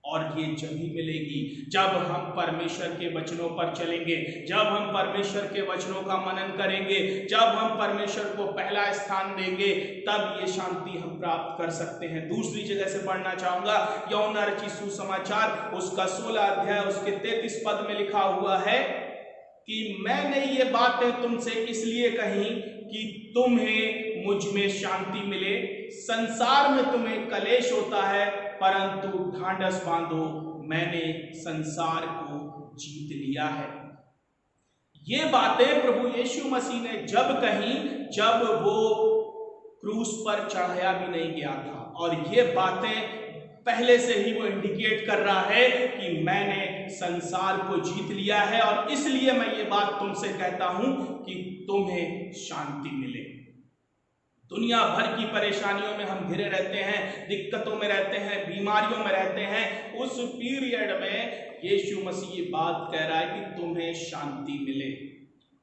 और ये जब ही मिलेगी जब हम परमेश्वर के वचनों पर चलेंगे, जब हम परमेश्वर के वचनों का मनन करेंगे, जब हम परमेश्वर को पहला स्थान देंगे, तब ये शांति हम प्राप्त कर सकते हैं। दूसरी जगह से पढ़ना चाहूंगा, यूहन्ना रचित सुसमाचार उसका 16 अध्याय उसके 33 पद में लिखा हुआ है कि मैंने ये बातें तुमसे इसलिए कही कि तुम्हें मुझ में शांति मिले। संसार में तुम्हें कलेश होता है, परंतु ढांढस बांधो, मैंने संसार को जीत लिया है। ये बातें प्रभु यीशु मसीह ने जब कही जब वो क्रूस पर चढ़ाया भी नहीं गया था, और ये बातें पहले से ही वो इंडिकेट कर रहा है कि मैंने संसार को जीत लिया है, और इसलिए मैं ये बात तुमसे कहता हूं कि तुम्हें शांति मिले। दुनिया भर की परेशानियों में हम घिरे रहते हैं, दिक्कतों में रहते हैं, बीमारियों में रहते हैं। उस पीरियड में यीशु मसीह ये बात कह रहा है कि तुम्हें शांति मिले।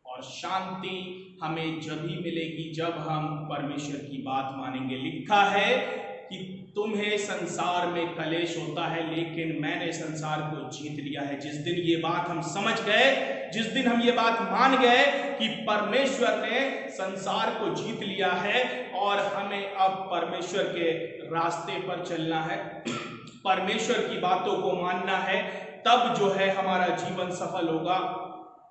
और शांति हमें जब ही मिलेगी जब हम परमेश्वर की बात मानेंगे। लिखा है कि तुम्हें संसार में कलेश होता है, लेकिन मैंने संसार को जीत लिया है। जिस दिन ये बात हम समझ गए, जिस दिन हम ये बात मान गए कि परमेश्वर ने संसार को जीत लिया है और हमें अब परमेश्वर के रास्ते पर चलना है, परमेश्वर की बातों को मानना है, तब जो है हमारा जीवन सफल होगा,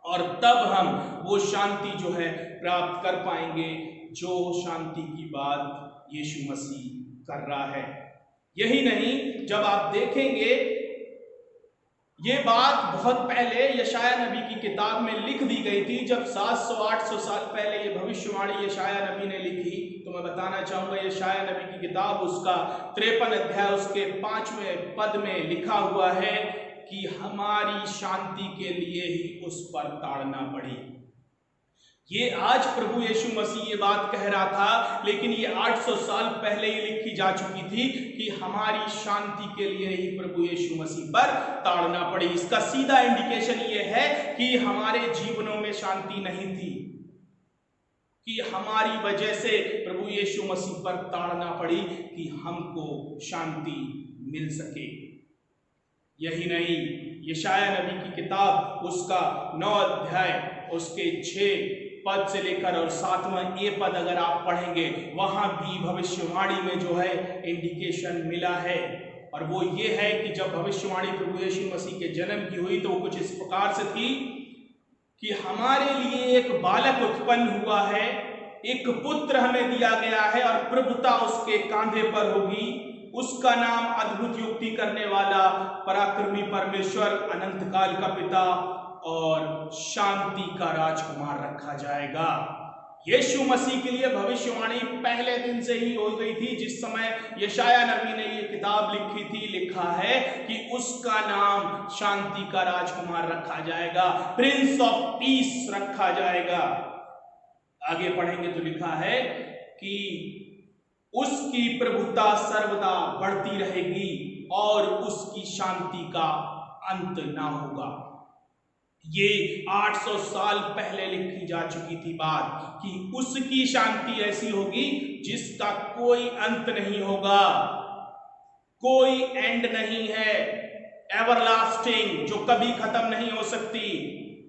और तब हम वो शांति जो है प्राप्त कर पाएंगे जो शांति की बात यीशु मसीह कर रहा है। यही नहीं, जब आप देखेंगे ये बात बहुत पहले यशाया नबी की किताब में लिख दी गई थी। जब 700-800 साल पहले ये भविष्यवाणी यशाया नबी ने लिखी, तो मैं बताना चाहूंगा यशाया नबी की किताब उसका 53 अध्याय उसके 5वें पद में लिखा हुआ है कि हमारी शांति के लिए ही उस पर ताड़ना पड़ी। ये आज प्रभु यीशु मसीह ये बात कह रहा था, लेकिन ये 800 साल पहले ही लिखी जा चुकी थी कि हमारी शांति के लिए ही प्रभु यीशु मसीह पर ताड़ना पड़ी। इसका सीधा इंडिकेशन ये है कि हमारे जीवनों में शांति नहीं थी, कि हमारी वजह से प्रभु यीशु मसीह पर ताड़ना पड़ी कि हमको शांति मिल सके। यही नहीं, यशाया नबी की किताब उसका 9 अध्याय उसके 6 पद से लेकर और 7वां ए पद अगर आप पढ़ेंगे, वहां भी भविष्यवाणी में जो है इंडिकेशन मिला है। और वो ये है कि जब भविष्यवाणी प्रभु यीशु मसीह के जन्म की हुई तो वो कुछ इस प्रकार से थी कि हमारे लिए एक बालक उत्पन्न हुआ है, एक पुत्र हमें दिया गया है और प्रभुता उसके कांधे पर होगी। उसका नाम अद्भुत युक्ति करने वाला, पराक्रमी परमेश्वर, अनंत काल का पिता और शांति का राजकुमार रखा जाएगा। यीशु मसीह के लिए भविष्यवाणी पहले दिन से ही हो गई थी। जिस समय यशाया नबी ने ये किताब लिखी थी, लिखा है कि उसका नाम शांति का राजकुमार रखा जाएगा, प्रिंस ऑफ पीस रखा जाएगा। आगे पढ़ेंगे तो लिखा है कि उसकी प्रभुता सर्वदा बढ़ती रहेगी और उसकी शांति का अंत ना होगा। ये 800 साल पहले लिखी जा चुकी थी बात कि उसकी शांति ऐसी होगी जिसका कोई अंत नहीं होगा। कोई एंड नहीं है, एवरलास्टिंग, जो कभी खत्म नहीं हो सकती।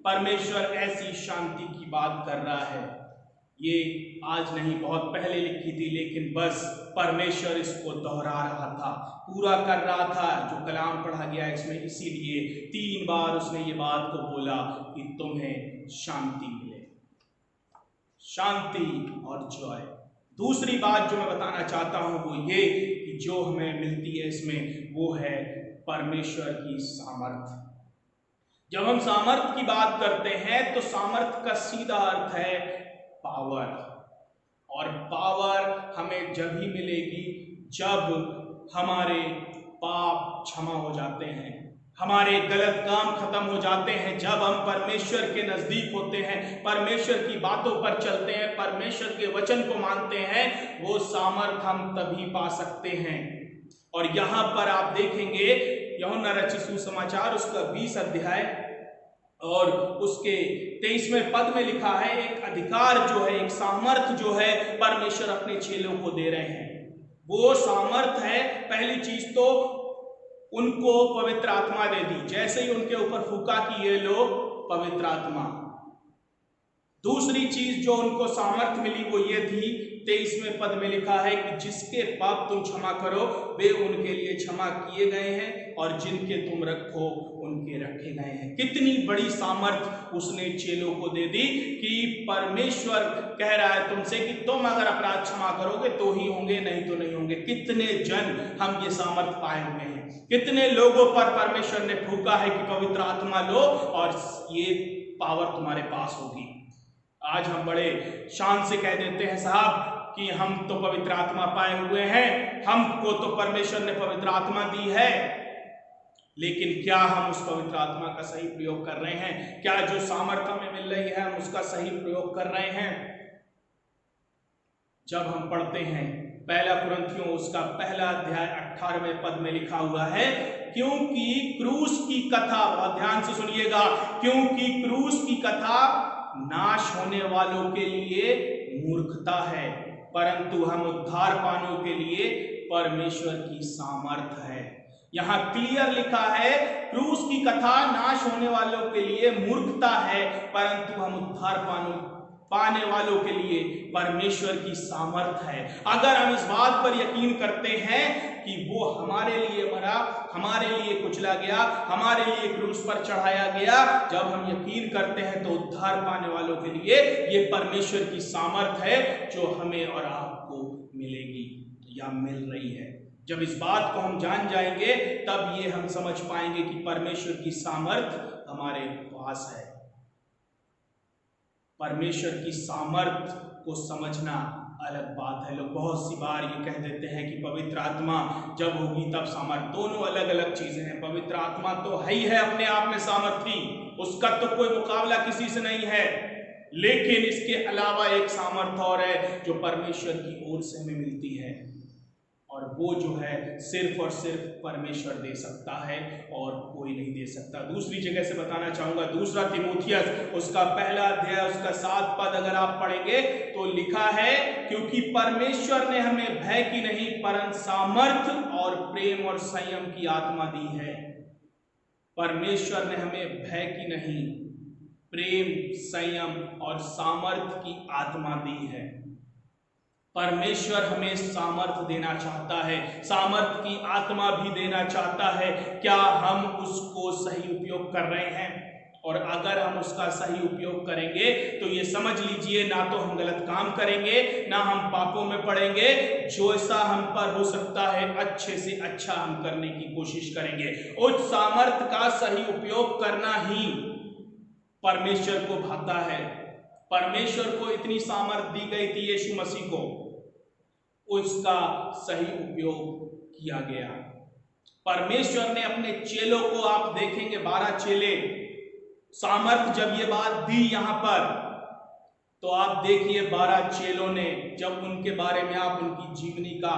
परमेश्वर ऐसी शांति की बात कर रहा है। ये आज नहीं, बहुत पहले लिखी थी, लेकिन बस परमेश्वर इसको दोहरा रहा था, पूरा कर रहा था जो कलाम पढ़ा गया इसमें। इसीलिए 3 बार उसने ये बात को बोला कि तुम्हें शांति मिले, शांति और जॉय। दूसरी बात जो मैं बताना चाहता हूं वो ये कि जो हमें मिलती है इसमें, वो है परमेश्वर की सामर्थ। जब हम सामर्थ की बात करते हैं तो सामर्थ का सीधा अर्थ है पावर, और पावर हमें जब ही मिलेगी जब हमारे पाप क्षमा हो जाते हैं, हमारे गलत काम खत्म हो जाते हैं, जब हम परमेश्वर के नजदीक होते हैं, परमेश्वर की बातों पर चलते हैं, परमेश्वर के वचन को मानते हैं, वो सामर्थ हम तभी पा सकते हैं। और यहां पर आप देखेंगे यूहन्ना रचित सुसमाचार उसका 20 अध्याय और उसके 23वें पद में लिखा है, एक अधिकार जो है, एक सामर्थ जो है परमेश्वर अपने चेलों को दे रहे हैं। वो सामर्थ है, पहली चीज तो उनको पवित्र आत्मा दे दी, जैसे ही उनके ऊपर फूका कि ये लो पवित्र आत्मा। दूसरी चीज जो उनको सामर्थ मिली वो ये थी, 23वें पद में लिखा है कि जिसके पाप तुम क्षमा करो वे उनके लिए क्षमा किए गए हैं, और जिनके तुम रखो उनके रखे गए हैं। कितनी बड़ी सामर्थ उसने चेलों को दे दी कि परमेश्वर कह रहा है तुमसे कि तुम अगर अपराध क्षमा करोगे तो ही होंगे, नहीं तो नहीं होंगे। कितने जन हम ये सामर्थ पाए हुए हैं, कितने लोगों पर परमेश्वर ने फूका है कि पवित्र आत्मा लो और ये पावर तुम्हारे पास होगी। आज हम बड़े शान से कह देते हैं साहब कि हम तो पवित्र आत्मा पाए हुए हैं, हमको तो परमेश्वर ने पवित्र आत्मा दी है, लेकिन क्या हम उस पवित्र आत्मा का सही प्रयोग कर रहे हैं? क्या जो सामर्थ्य हमें मिल रही है हम उसका सही प्रयोग कर रहे हैं? जब हम पढ़ते हैं पहला कुरिन्थियों उसका पहला अध्याय 18वें पद में लिखा हुआ है, क्योंकि क्रूस की कथा, बहुत ध्यान से सुनिएगा, क्योंकि क्रूस की कथा नाश होने वालों के लिए मूर्खता है, परंतु हम उद्धार पाने के लिए परमेश्वर की सामर्थ है। यहां क्लियर लिखा है, क्रूस की कथा नाश होने वालों के लिए मूर्खता है, परंतु हम उद्धार पाने वालों के लिए परमेश्वर की सामर्थ है। अगर हम इस बात पर यकीन करते हैं कि वो हमारे लिए मरा, हमारे लिए कुचला गया, हमारे लिए क्रूस पर चढ़ाया गया, जब हम यकीन करते हैं तो उद्धार पाने वालों के लिए ये परमेश्वर की सामर्थ है जो हमें और आपको मिलेगी या मिल रही है। जब इस बात को हम जान जाएंगे तब ये हम समझ पाएंगे कि परमेश्वर की सामर्थ हमारे पास है। परमेश्वर की सामर्थ को समझना अलग बात है। लोग बहुत सी बार ये कह देते हैं कि पवित्र आत्मा जब होगी तब सामर्थ, दोनों अलग अलग चीजें हैं। पवित्र आत्मा तो है ही है अपने आप में सामर्थी, उसका तो कोई मुकाबला किसी से नहीं है, लेकिन इसके अलावा एक सामर्थ और है जो परमेश्वर की ओर से हमें मिलती है, और वो जो है सिर्फ और सिर्फ परमेश्वर दे सकता है और कोई नहीं दे सकता। दूसरी जगह से बताना चाहूंगा, दूसरा तीमुथियुस उसका पहला अध्याय उसका 7 पद अगर आप पढ़ेंगे तो लिखा है, क्योंकि परमेश्वर ने हमें भय की नहीं परंतु सामर्थ और प्रेम और संयम की आत्मा दी है। परमेश्वर ने हमें भय की नहीं, प्रेम, संयम और सामर्थ की आत्मा दी है। परमेश्वर हमें सामर्थ देना चाहता है, सामर्थ की आत्मा भी देना चाहता है। क्या हम उसको सही उपयोग कर रहे हैं? और अगर हम उसका सही उपयोग करेंगे तो ये समझ लीजिए, ना तो हम गलत काम करेंगे, ना हम पापों में पड़ेंगे, जो ऐसा हम पर हो सकता है अच्छे से अच्छा हम करने की कोशिश करेंगे। उस सामर्थ का सही उपयोग करना ही परमेश्वर को भाता है। परमेश्वर को इतनी सामर्थ दी गई थी यीशु मसीह को, उसका सही उपयोग किया गया। परमेश्वर ने अपने चेलों को, आप देखेंगे 12 चेले, सामर्थ जब ये बात दी यहां पर, तो आप देखिए 12 चेलों ने, जब उनके बारे में आप उनकी जीवनी का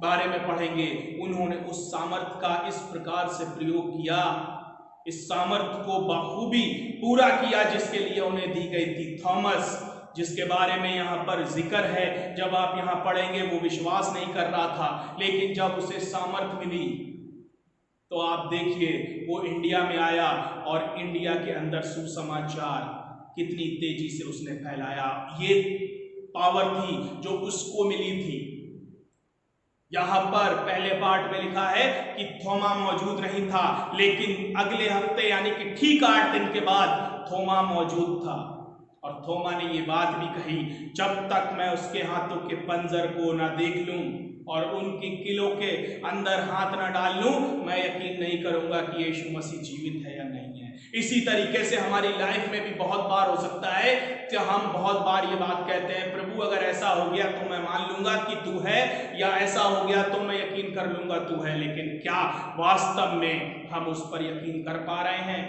बारे में पढ़ेंगे, उन्होंने उस सामर्थ का इस प्रकार से प्रयोग किया, इस सामर्थ को बखूबी पूरा किया जिसके लिए उन्हें दी गई थी। थॉमस जिसके बारे में यहाँ पर जिक्र है, जब आप यहाँ पढ़ेंगे वो विश्वास नहीं कर रहा था, लेकिन जब उसे सामर्थ मिली तो आप देखिए वो इंडिया में आया और इंडिया के अंदर सुसमाचार कितनी तेजी से उसने फैलाया। ये पावर थी जो उसको मिली थी। यहां पर पहले पार्ट में लिखा है कि थोमा मौजूद नहीं था, लेकिन अगले हफ्ते यानी कि ठीक 8 दिन के बाद थोमा मौजूद था। और थोमा ने ये बात भी कही, जब तक मैं उसके हाथों के पंजर को ना देख लूं और उनकी किलों के अंदर हाथ ना डाल लूं, मैं यकीन नहीं करूंगा कि यीशु मसीह जीवित है या नहीं है। इसी तरीके से हमारी लाइफ में भी बहुत बार हो सकता है कि हम बहुत बार ये बात कहते हैं, प्रभु अगर ऐसा हो गया तो मैं मान लूंगा कि तू है, या ऐसा हो गया तो मैं यकीन कर लूंगा तू है। लेकिन क्या वास्तव में हम उस पर यकीन कर पा रहे हैं?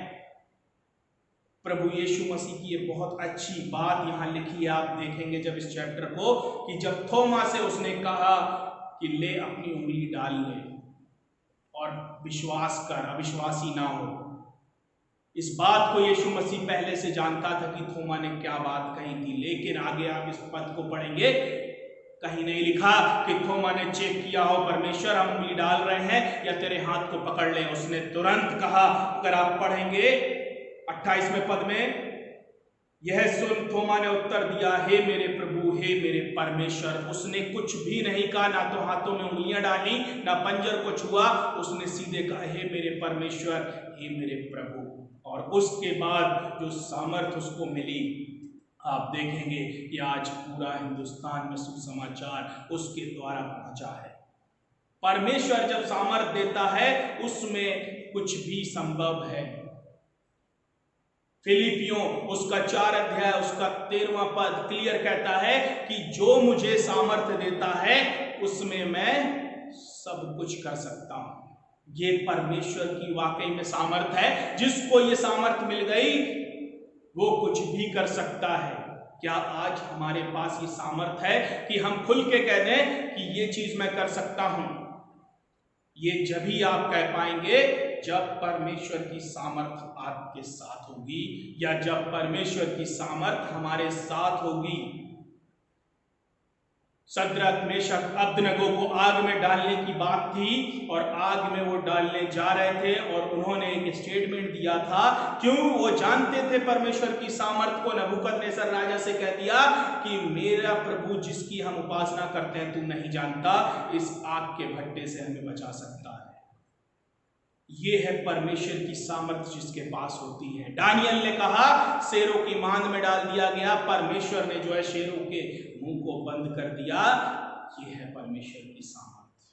प्रभु यीशु मसीह की ये बहुत अच्छी बात यहाँ लिखी है, आप देखेंगे जब इस चैप्टर को, कि जब थोमा से उसने कहा कि ले अपनी उंगली डाल ले और विश्वास कर, अविश्वासी ना हो। इस बात को यीशु मसीह पहले से जानता था कि थोमा ने क्या बात कही थी, लेकिन आगे आप इस पद को पढ़ेंगे, कहीं नहीं लिखा कि थोमा ने चेक किया हो, परमेश्वर हम उंगली डाल रहे हैं या तेरे हाथ को पकड़ ले। उसने तुरंत कहा, अगर आप पढ़ेंगे 28वें पद में, यह सुन थोमा ने उत्तर दिया, हे मेरे प्रभु, हे मेरे परमेश्वर। उसने कुछ भी नहीं कहा, ना तो हाथों में उंगलियां डाली, ना पंजर को छुआ, उसने सीधे कहा, हे मेरे परमेश्वर, हे मेरे प्रभु। और उसके बाद जो सामर्थ उसको मिली, आप देखेंगे कि आज पूरा हिंदुस्तान में सुसमाचार उसके द्वारा पहुंचा है। परमेश्वर जब सामर्थ देता है उसमें कुछ भी संभव है। फिलिपियों उसका 4 अध्याय उसका 13वां पद क्लियर कहता है कि जो मुझे सामर्थ्य देता है उसमें मैं सब कुछ कर सकता हूं। ये परमेश्वर की वाकई में सामर्थ्य है। जिसको ये सामर्थ्य मिल गई वो कुछ भी कर सकता है। क्या आज हमारे पास ये सामर्थ्य है कि हम खुल के कह दें कि ये चीज मैं कर सकता हूं? ये जब ही आप कह पाएंगे जब परमेश्वर की सामर्थ आपके साथ होगी, या जब परमेश्वर की सामर्थ हमारे साथ होगी। शद्रक, मेशक, अबदनगो को आग में डालने की बात थी और आग में वो डालने जा रहे थे और उन्होंने एक स्टेटमेंट दिया था। क्यों? वो जानते थे परमेश्वर की सामर्थ को। नबूकदनेस्सर राजा से कह दिया कि मेरा प्रभु जिसकी हम उपासना करते हैं तू नहीं जानता, इस आग के भट्टे से हमें बचा सकता है। ये है परमेश्वर की सामर्थ जिसके पास होती है। दानियल ने कहा शेरों की मांद में डाल दिया गया, परमेश्वर ने जो है शेरों के मुंह को बंद कर दिया। ये है परमेश्वर की सामर्थ।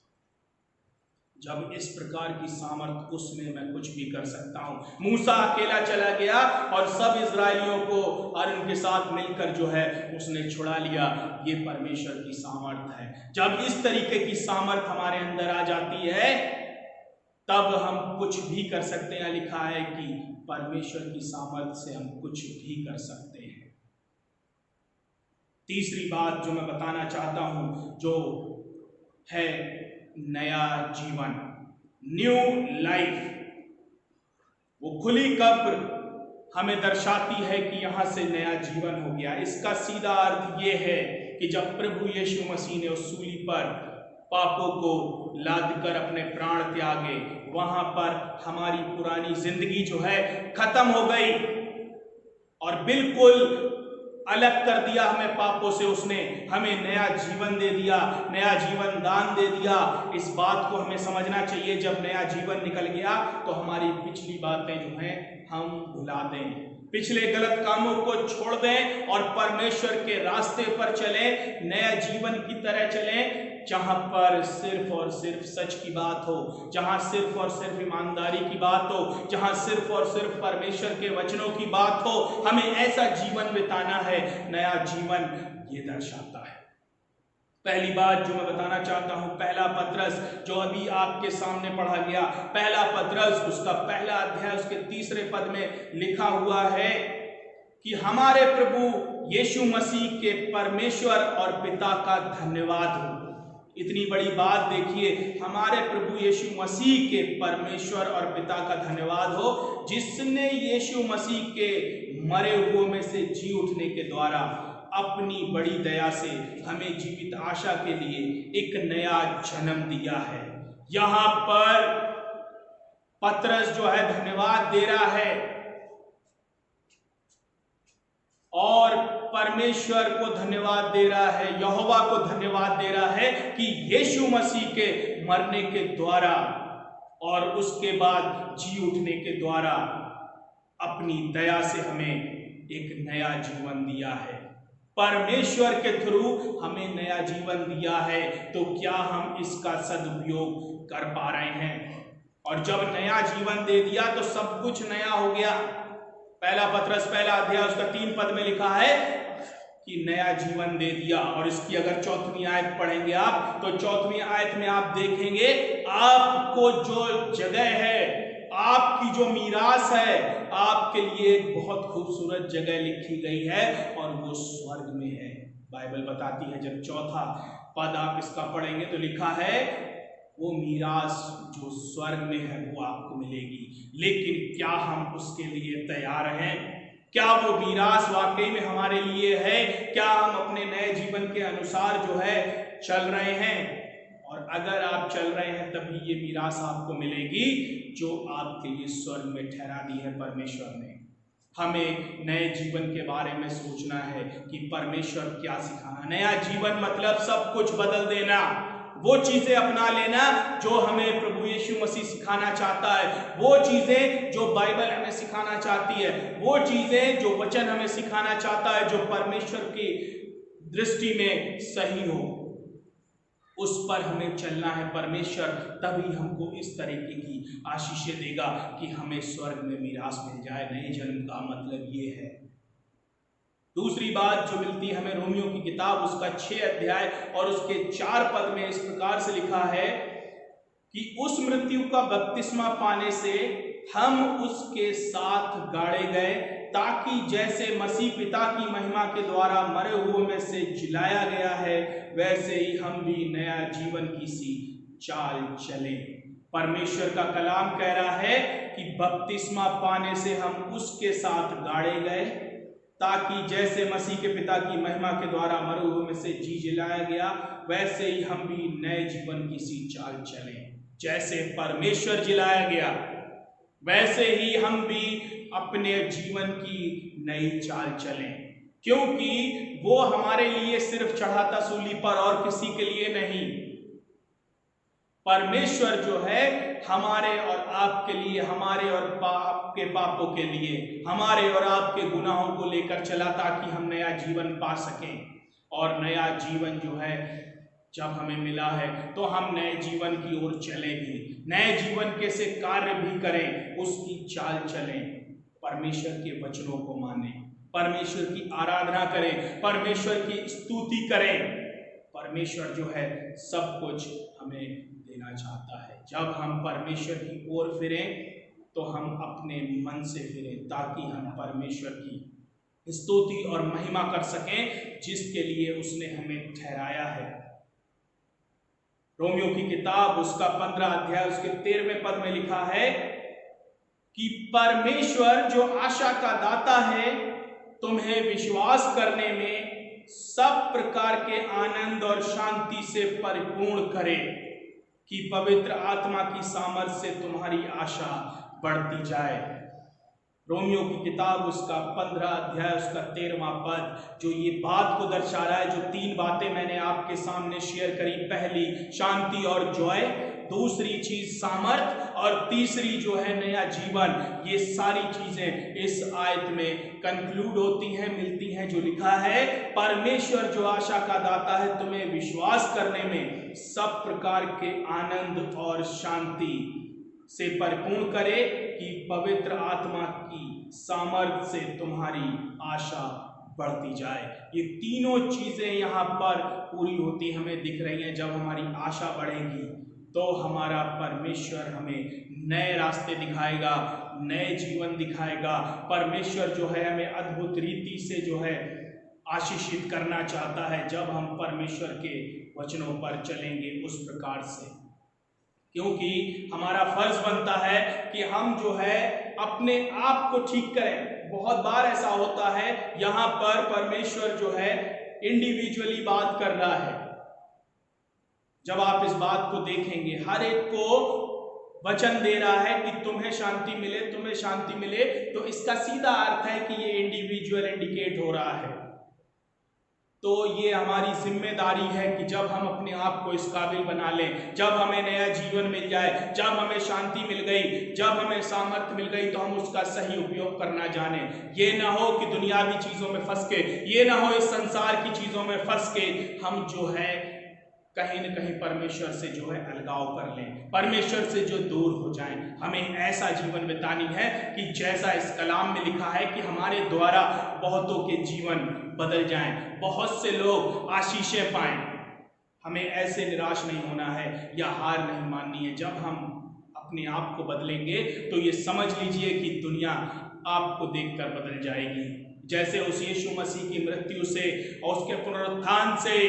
जब इस प्रकार की सामर्थ, उसमें मैं कुछ भी कर सकता हूं। मूसा अकेला चला गया और सब इजरायलियों को और उनके साथ मिलकर जो है उसने छुड़ा लिया। ये परमेश्वर की सामर्थ है। जब इस तरीके की सामर्थ हमारे अंदर आ जाती है तब हम कुछ भी कर सकते हैं। लिखा है कि परमेश्वर की सामर्थ से हम कुछ भी कर सकते हैं। तीसरी बात जो मैं बताना चाहता हूं जो है नया जीवन, न्यू लाइफ। वो खुली कब्र हमें दर्शाती है कि यहां से नया जीवन हो गया। इसका सीधा अर्थ ये है कि जब प्रभु यीशु मसीह ने उस सूली पर पापों को लाद कर अपने प्राण त्यागे, वहां पर हमारी पुरानी जिंदगी जो है खत्म हो गई और बिल्कुल अलग कर दिया हमें पापों से। उसने हमें नया जीवन दे दिया, नया जीवन दान दे दिया। इस बात को हमें समझना चाहिए। जब नया जीवन निकल गया तो हमारी पिछली बातें जो हैं हम भुला दें, पिछले गलत कामों को छोड़ दें और परमेश्वर के रास्ते पर चलें, नया जीवन की तरह चलें, जहां पर सिर्फ और सिर्फ सच की बात हो, जहां सिर्फ और सिर्फ ईमानदारी की बात हो, जहां सिर्फ और सिर्फ परमेश्वर के वचनों की बात हो। हमें ऐसा जीवन बिताना है। नया जीवन ये दर्शाता है। पहली बात जो मैं बताना चाहता हूं, पहला पतरस जो अभी आपके सामने पढ़ा गया, पहला पतरस उसका पहला अध्याय उसके 3 पद में लिखा हुआ है कि हमारे प्रभु यीशु मसीह के परमेश्वर और पिता का धन्यवाद हो। इतनी बड़ी बात देखिए, हमारे प्रभु यीशु मसीह के परमेश्वर और पिता का धन्यवाद हो, जिसने यीशु मसीह के मरे हुओं में से जी उठने के द्वारा अपनी बड़ी दया से हमें जीवित आशा के लिए एक नया जन्म दिया है। यहाँ पर पतरस जो है धन्यवाद दे रहा है और परमेश्वर को धन्यवाद दे रहा है, यहोवा को धन्यवाद दे रहा है कि यीशु मसीह के मरने के द्वारा और उसके बाद जी उठने के द्वारा अपनी दया से हमें एक नया जीवन दिया है। परमेश्वर के थ्रू हमें नया जीवन दिया है, तो क्या हम इसका सदुपयोग कर पा रहे हैं? और जब नया जीवन दे दिया तो सब कुछ नया हो गया। पहला पतरस पहला अध्याय उसका 3 पद में लिखा है कि नया जीवन दे दिया। और इसकी अगर 4वीं आयत पढ़ेंगे आप तो 4वीं आयत में आप देखेंगे आपको जो जगह है, आपकी जो मीरास है, आपके लिए एक बहुत खूबसूरत जगह लिखी गई है और वो स्वर्ग में है। बाइबल बताती है, जब 4था पद आप इसका पढ़ेंगे तो लिखा है वो मीरास जो स्वर्ग में है वो आपको मिलेगी। लेकिन क्या हम उसके लिए तैयार हैं? क्या वो मीरास वाकई में हमारे लिए है? क्या हम अपने नए जीवन के अनुसार जो है चल रहे हैं? और अगर आप चल रहे हैं तभी ये मीरास आपको मिलेगी जो आपके लिए स्वर्ग में ठहरा दी है परमेश्वर ने। हमें नए जीवन के बारे में सोचना है कि परमेश्वर क्या सिखाना। नया जीवन मतलब सब कुछ बदल देना, वो चीजें अपना लेना जो हमें प्रभु यीशु मसीह सिखाना चाहता है, वो चीजें जो बाइबल हमें सिखाना चाहती है, वो चीजें जो वचन हमें सिखाना चाहता है, जो परमेश्वर की दृष्टि में सही हो, उस पर हमें चलना है। परमेश्वर तभी हमको इस तरीके की आशीषें देगा कि हमें स्वर्ग में मीरास मिल जाए। नए जन्म का मतलब ये है। दूसरी बात जो मिलती है हमें रोमियो की किताब उसका 6 अध्याय और उसके 4 पद में इस प्रकार से लिखा है कि उस मृत्यु का बपतिस्मा पाने से हम उसके साथ गाड़े गए, ताकि जैसे मसीह पिता की महिमा के द्वारा मरे हुए में से जिलाया गया है, वैसे ही हम भी नया जीवन की सी चाल चलें। परमेश्वर का कलाम कह रहा है कि बपतिस्मा पाने से हम उसके साथ गाड़े गए, ताकि जैसे मसीह के पिता की महिमा के द्वारा मरे हुए में से जी जिलाया गया, वैसे ही हम भी नए जीवन की सी चाल चलें। जैसे परमेश्वर जिलाया गया, वैसे ही हम भी अपने जीवन की नई चाल चलें, क्योंकि वो हमारे लिए सिर्फ चढ़ा था सूली पर और किसी के लिए नहीं। परमेश्वर जो है हमारे और आपके लिए, हमारे और आपके पापों के लिए, हमारे और आपके गुनाहों को लेकर चला ताकि हम नया जीवन पा सकें। और नया जीवन जो है जब हमें मिला है तो हम नए जीवन की ओर चले भी, नए जीवन के से कार्य भी करें, उसकी चाल चलें, परमेश्वर के वचनों को माने, परमेश्वर की आराधना करें, परमेश्वर की स्तुति करें। परमेश्वर जो है सब कुछ हमें देना चाहता है। जब हम परमेश्वर की ओर फिरें तो हम अपने मन से फिरें, ताकि हम परमेश्वर की स्तुति और महिमा कर सकें जिसके लिए उसने हमें ठहराया है। रोमियो की किताब उसका 15 अध्याय उसके 13वें पद में लिखा है कि परमेश्वर जो आशा का दाता है तुम्हें विश्वास करने में सब प्रकार के आनंद और शांति से परिपूर्ण करे, कि पवित्र आत्मा की सामर्थ्य से तुम्हारी आशा बढ़ती जाए। रोमियो की किताब उसका 15 अध्याय उसका 13वां पद जो ये बात को दर्शा रहा है, जो 3 बातें मैंने आपके सामने शेयर करी, पहली शांति और जॉय, दूसरी चीज सामर्थ, और तीसरी जो है नया जीवन। ये सारी चीजें इस आयत में कंक्लूड होती हैं, मिलती हैं, जो लिखा है परमेश्वर जो आशा का दाता है तुम्हें विश्वास करने में सब प्रकार के आनंद और शांति से परिपूर्ण करे, कि पवित्र आत्मा की सामर्थ्य से तुम्हारी आशा बढ़ती जाए। ये तीनों चीजें यहाँ पर पूरी होती हमें दिख रही हैं। जब हमारी आशा बढ़ेगी तो हमारा परमेश्वर हमें नए रास्ते दिखाएगा, नए जीवन दिखाएगा। परमेश्वर जो है हमें अद्भुत रीति से जो है आशीषित करना चाहता है जब हम परमेश्वर के वचनों पर चलेंगे उस प्रकार से, क्योंकि हमारा फर्ज बनता है कि हम जो है अपने आप को ठीक करें। बहुत बार ऐसा होता है, यहां पर परमेश्वर जो है इंडिविजुअली बात कर रहा है। जब आप इस बात को देखेंगे, हर एक को वचन दे रहा है कि तुम्हें शांति मिले, तुम्हें शांति मिले, तो इसका सीधा अर्थ है कि ये इंडिविजुअल इंडिकेट हो रहा है। तो ये हमारी जिम्मेदारी है कि जब हम अपने आप को इस काबिल बना लें, जब हमें नया जीवन मिल जाए, जब हमें शांति मिल गई, जब हमें सामर्थ्य मिल गई, तो हम उसका सही उपयोग करना जाने। ये ना हो कि दुनियावी चीजों में फंस के, ये ना हो इस संसार की चीजों में फंस के हम जो है कहीं न कहीं परमेश्वर से जो है अलगाव कर लें, परमेश्वर से जो दूर हो जाएं। हमें ऐसा जीवन बितानी है कि जैसा इस कलाम में लिखा है कि हमारे द्वारा बहुतों के जीवन बदल जाएं, बहुत से लोग आशीषें पाएं। हमें ऐसे निराश नहीं होना है या हार नहीं माननी है। जब हम अपने आप को बदलेंगे तो ये समझ लीजिए कि दुनिया आपको देखकर बदल जाएगी। जैसे उस यीशु मसीह की मृत्यु से और उसके पुनरुत्थान से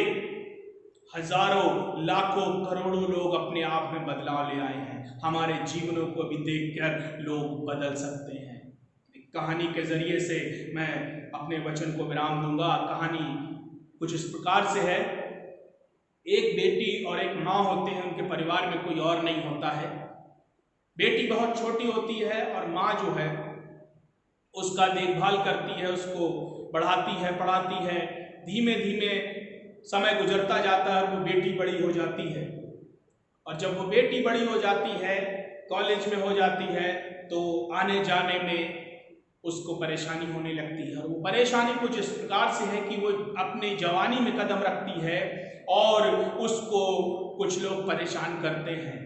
हजारों लाखों करोड़ों लोग अपने आप में बदलाव ले आए हैं, हमारे जीवनों को भी देखकर लोग बदल सकते हैं। एक कहानी के जरिए से मैं अपने वचन को विराम दूंगा। कहानी कुछ इस प्रकार से है। एक बेटी और एक माँ होते हैं, उनके परिवार में कोई और नहीं होता है। बेटी बहुत छोटी होती है और माँ जो है उसका देखभाल करती है, उसको बढ़ाती है, पढ़ाती है। धीमे धीमे समय गुजरता जाता है और वो बेटी बड़ी हो जाती है। और जब वो बेटी बड़ी हो जाती है, कॉलेज में हो जाती है, तो आने जाने में उसको परेशानी होने लगती है। और वो परेशानी कुछ इस प्रकार से है कि वो अपनी जवानी में कदम रखती है और उसको कुछ लोग परेशान करते हैं,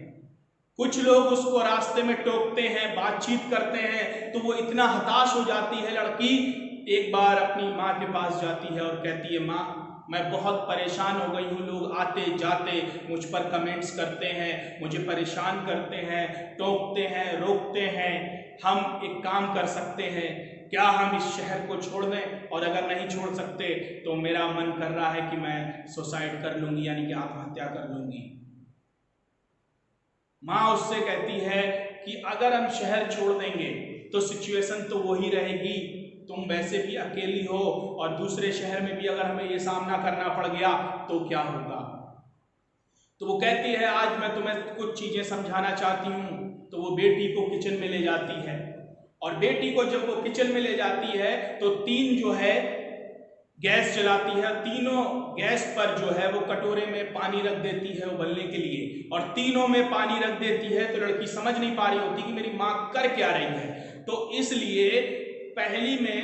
कुछ लोग उसको रास्ते में टोकते हैं, बातचीत करते हैं। तो वो इतना हताश हो जाती है लड़की, एक बार अपनी माँ के पास जाती है और कहती है, माँ मैं बहुत परेशान हो गई हूँ, लोग आते जाते मुझ पर कमेंट्स करते हैं, मुझे परेशान करते हैं, टोकते हैं, रोकते हैं। हम एक काम कर सकते हैं, क्या हम इस शहर को छोड़ दें? और अगर नहीं छोड़ सकते तो मेरा मन कर रहा है कि मैं सुसाइड कर लूँगी, यानी कि आत्महत्या कर लूँगी। माँ उससे कहती है कि अगर हम शहर छोड़ देंगे तो सिचुएशन तो वही रहेगी, तुम वैसे भी अकेली हो और दूसरे शहर में भी अगर हमें ये सामना करना पड़ गया तो क्या होगा। तो वो कहती है, आज मैं तुम्हें कुछ चीजें समझाना चाहती हूँ। तो वो बेटी को किचन में ले जाती है और बेटी को जब वो किचन में ले जाती है तो तीन जो है गैस जलाती है। तीनों गैस पर जो है वो कटोरे में पानी रख देती है उबलने के लिए, और तीनों में पानी रख देती है। तो लड़की समझ नहीं पा रही होती कि मेरी माँ कर क्या रही है। तो इसलिए पहली में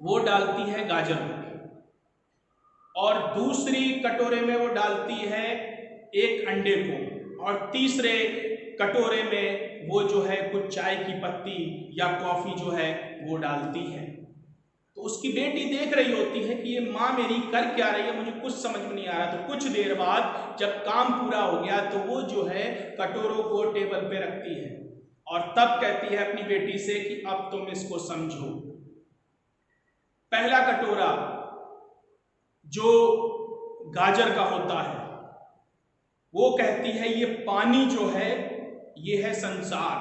वो डालती है गाजर और दूसरी कटोरे में वो डालती है एक अंडे को, और तीसरे कटोरे में वो जो है कुछ चाय की पत्ती या कॉफी जो है वो डालती है। तो उसकी बेटी देख रही होती है कि ये माँ मेरी कर क्या रही है, मुझे कुछ समझ में नहीं आ रहा। तो कुछ देर बाद जब काम पूरा हो गया तो वो जो है कटोरों को टेबल पे रखती है और तब कहती है अपनी बेटी से कि अब तुम इसको समझो। पहला कटोरा जो गाजर का होता है, वो कहती है ये पानी जो है ये है संसार,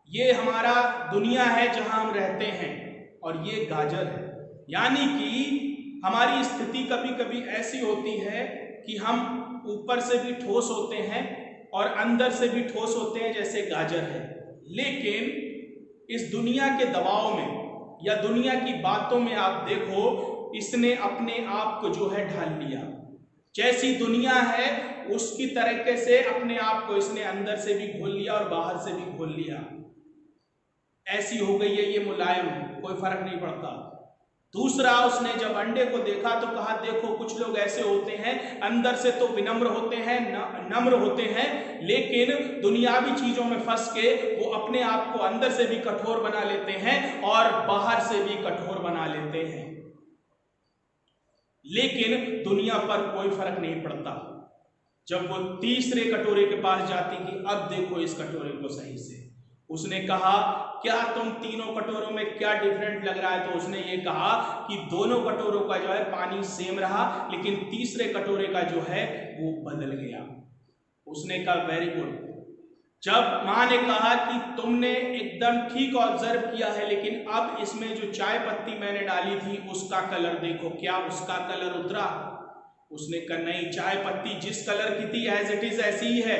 ये हमारा दुनिया है जहां हम रहते हैं, और ये गाजर है। यानी कि हमारी स्थिति कभी कभी ऐसी होती है कि हम ऊपर से भी ठोस होते हैं और अंदर से भी ठोस होते हैं, जैसे गाजर है। लेकिन इस दुनिया के दबाव में या दुनिया की बातों में आप देखो, इसने अपने आप को जो है ढाल लिया। जैसी दुनिया है उसकी तरीके से अपने आप को इसने अंदर से भी घोल लिया और बाहर से भी घोल लिया। ऐसी हो गई है ये मुलायम, कोई फर्क नहीं पड़ता। दूसरा, उसने जब अंडे को देखा तो कहा देखो कुछ लोग ऐसे होते हैं अंदर से तो विनम्र होते हैं, नम्र होते हैं, लेकिन दुनियावी चीजों में फंस के वो अपने आप को अंदर से भी कठोर बना लेते हैं और बाहर से भी कठोर बना लेते हैं। लेकिन दुनिया पर कोई फर्क नहीं पड़ता। जब वो तीसरे कटोरे के पास जाती कि अब देखो इस कटोरे को सही से, उसने कहा क्या तुम तीनों कटोरों में क्या डिफरेंट लग रहा है? तो उसने ये कहा कि दोनों कटोरों का जो है पानी सेम रहा, लेकिन तीसरे कटोरे का जो है वो बदल गया। उसने कहा वेरी गुड, जब माँ ने कहा कि तुमने एकदम ठीक ऑब्जर्व किया है, लेकिन अब इसमें जो चाय पत्ती मैंने डाली थी उसका कलर देखो, क्या उसका कलर उतरा? उसने कहा नहीं, चाय पत्ती जिस कलर की थी एज इट इज ऐसी ही है,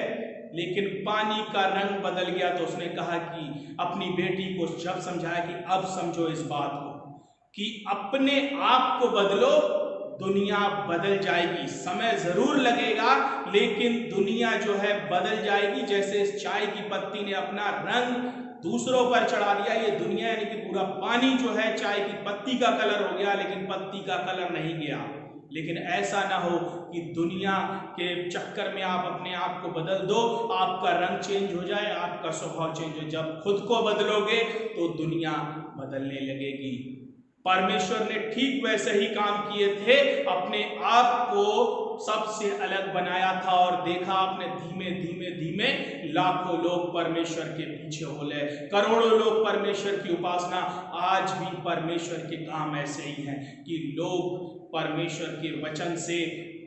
लेकिन पानी का रंग बदल गया। तो उसने कहा कि अपनी बेटी को जब समझाया कि अब समझो इस बात को कि अपने आप को बदलो, दुनिया बदल जाएगी। समय जरूर लगेगा लेकिन दुनिया जो है बदल जाएगी। जैसे इस चाय की पत्ती ने अपना रंग दूसरों पर चढ़ा दिया, ये दुनिया यानी कि पूरा पानी जो है चाय की पत्ती का कलर हो गया, लेकिन पत्ती का कलर नहीं गया। लेकिन ऐसा ना हो कि दुनिया के चक्कर में आप अपने आप को बदल दो, आपका रंग चेंज हो जाए, आपका स्वभाव चेंज हो। जब खुद को बदलोगे तो दुनिया बदलने लगेगी। परमेश्वर ने ठीक वैसे ही काम किए थे, अपने आप को सबसे अलग बनाया था और देखा आपने धीमे धीमे धीमे लाखों लोग परमेश्वर के पीछे हो गए, करोड़ों लोग परमेश्वर की उपासना। आज भी परमेश्वर के काम ऐसे ही हैं कि लोग परमेश्वर के वचन से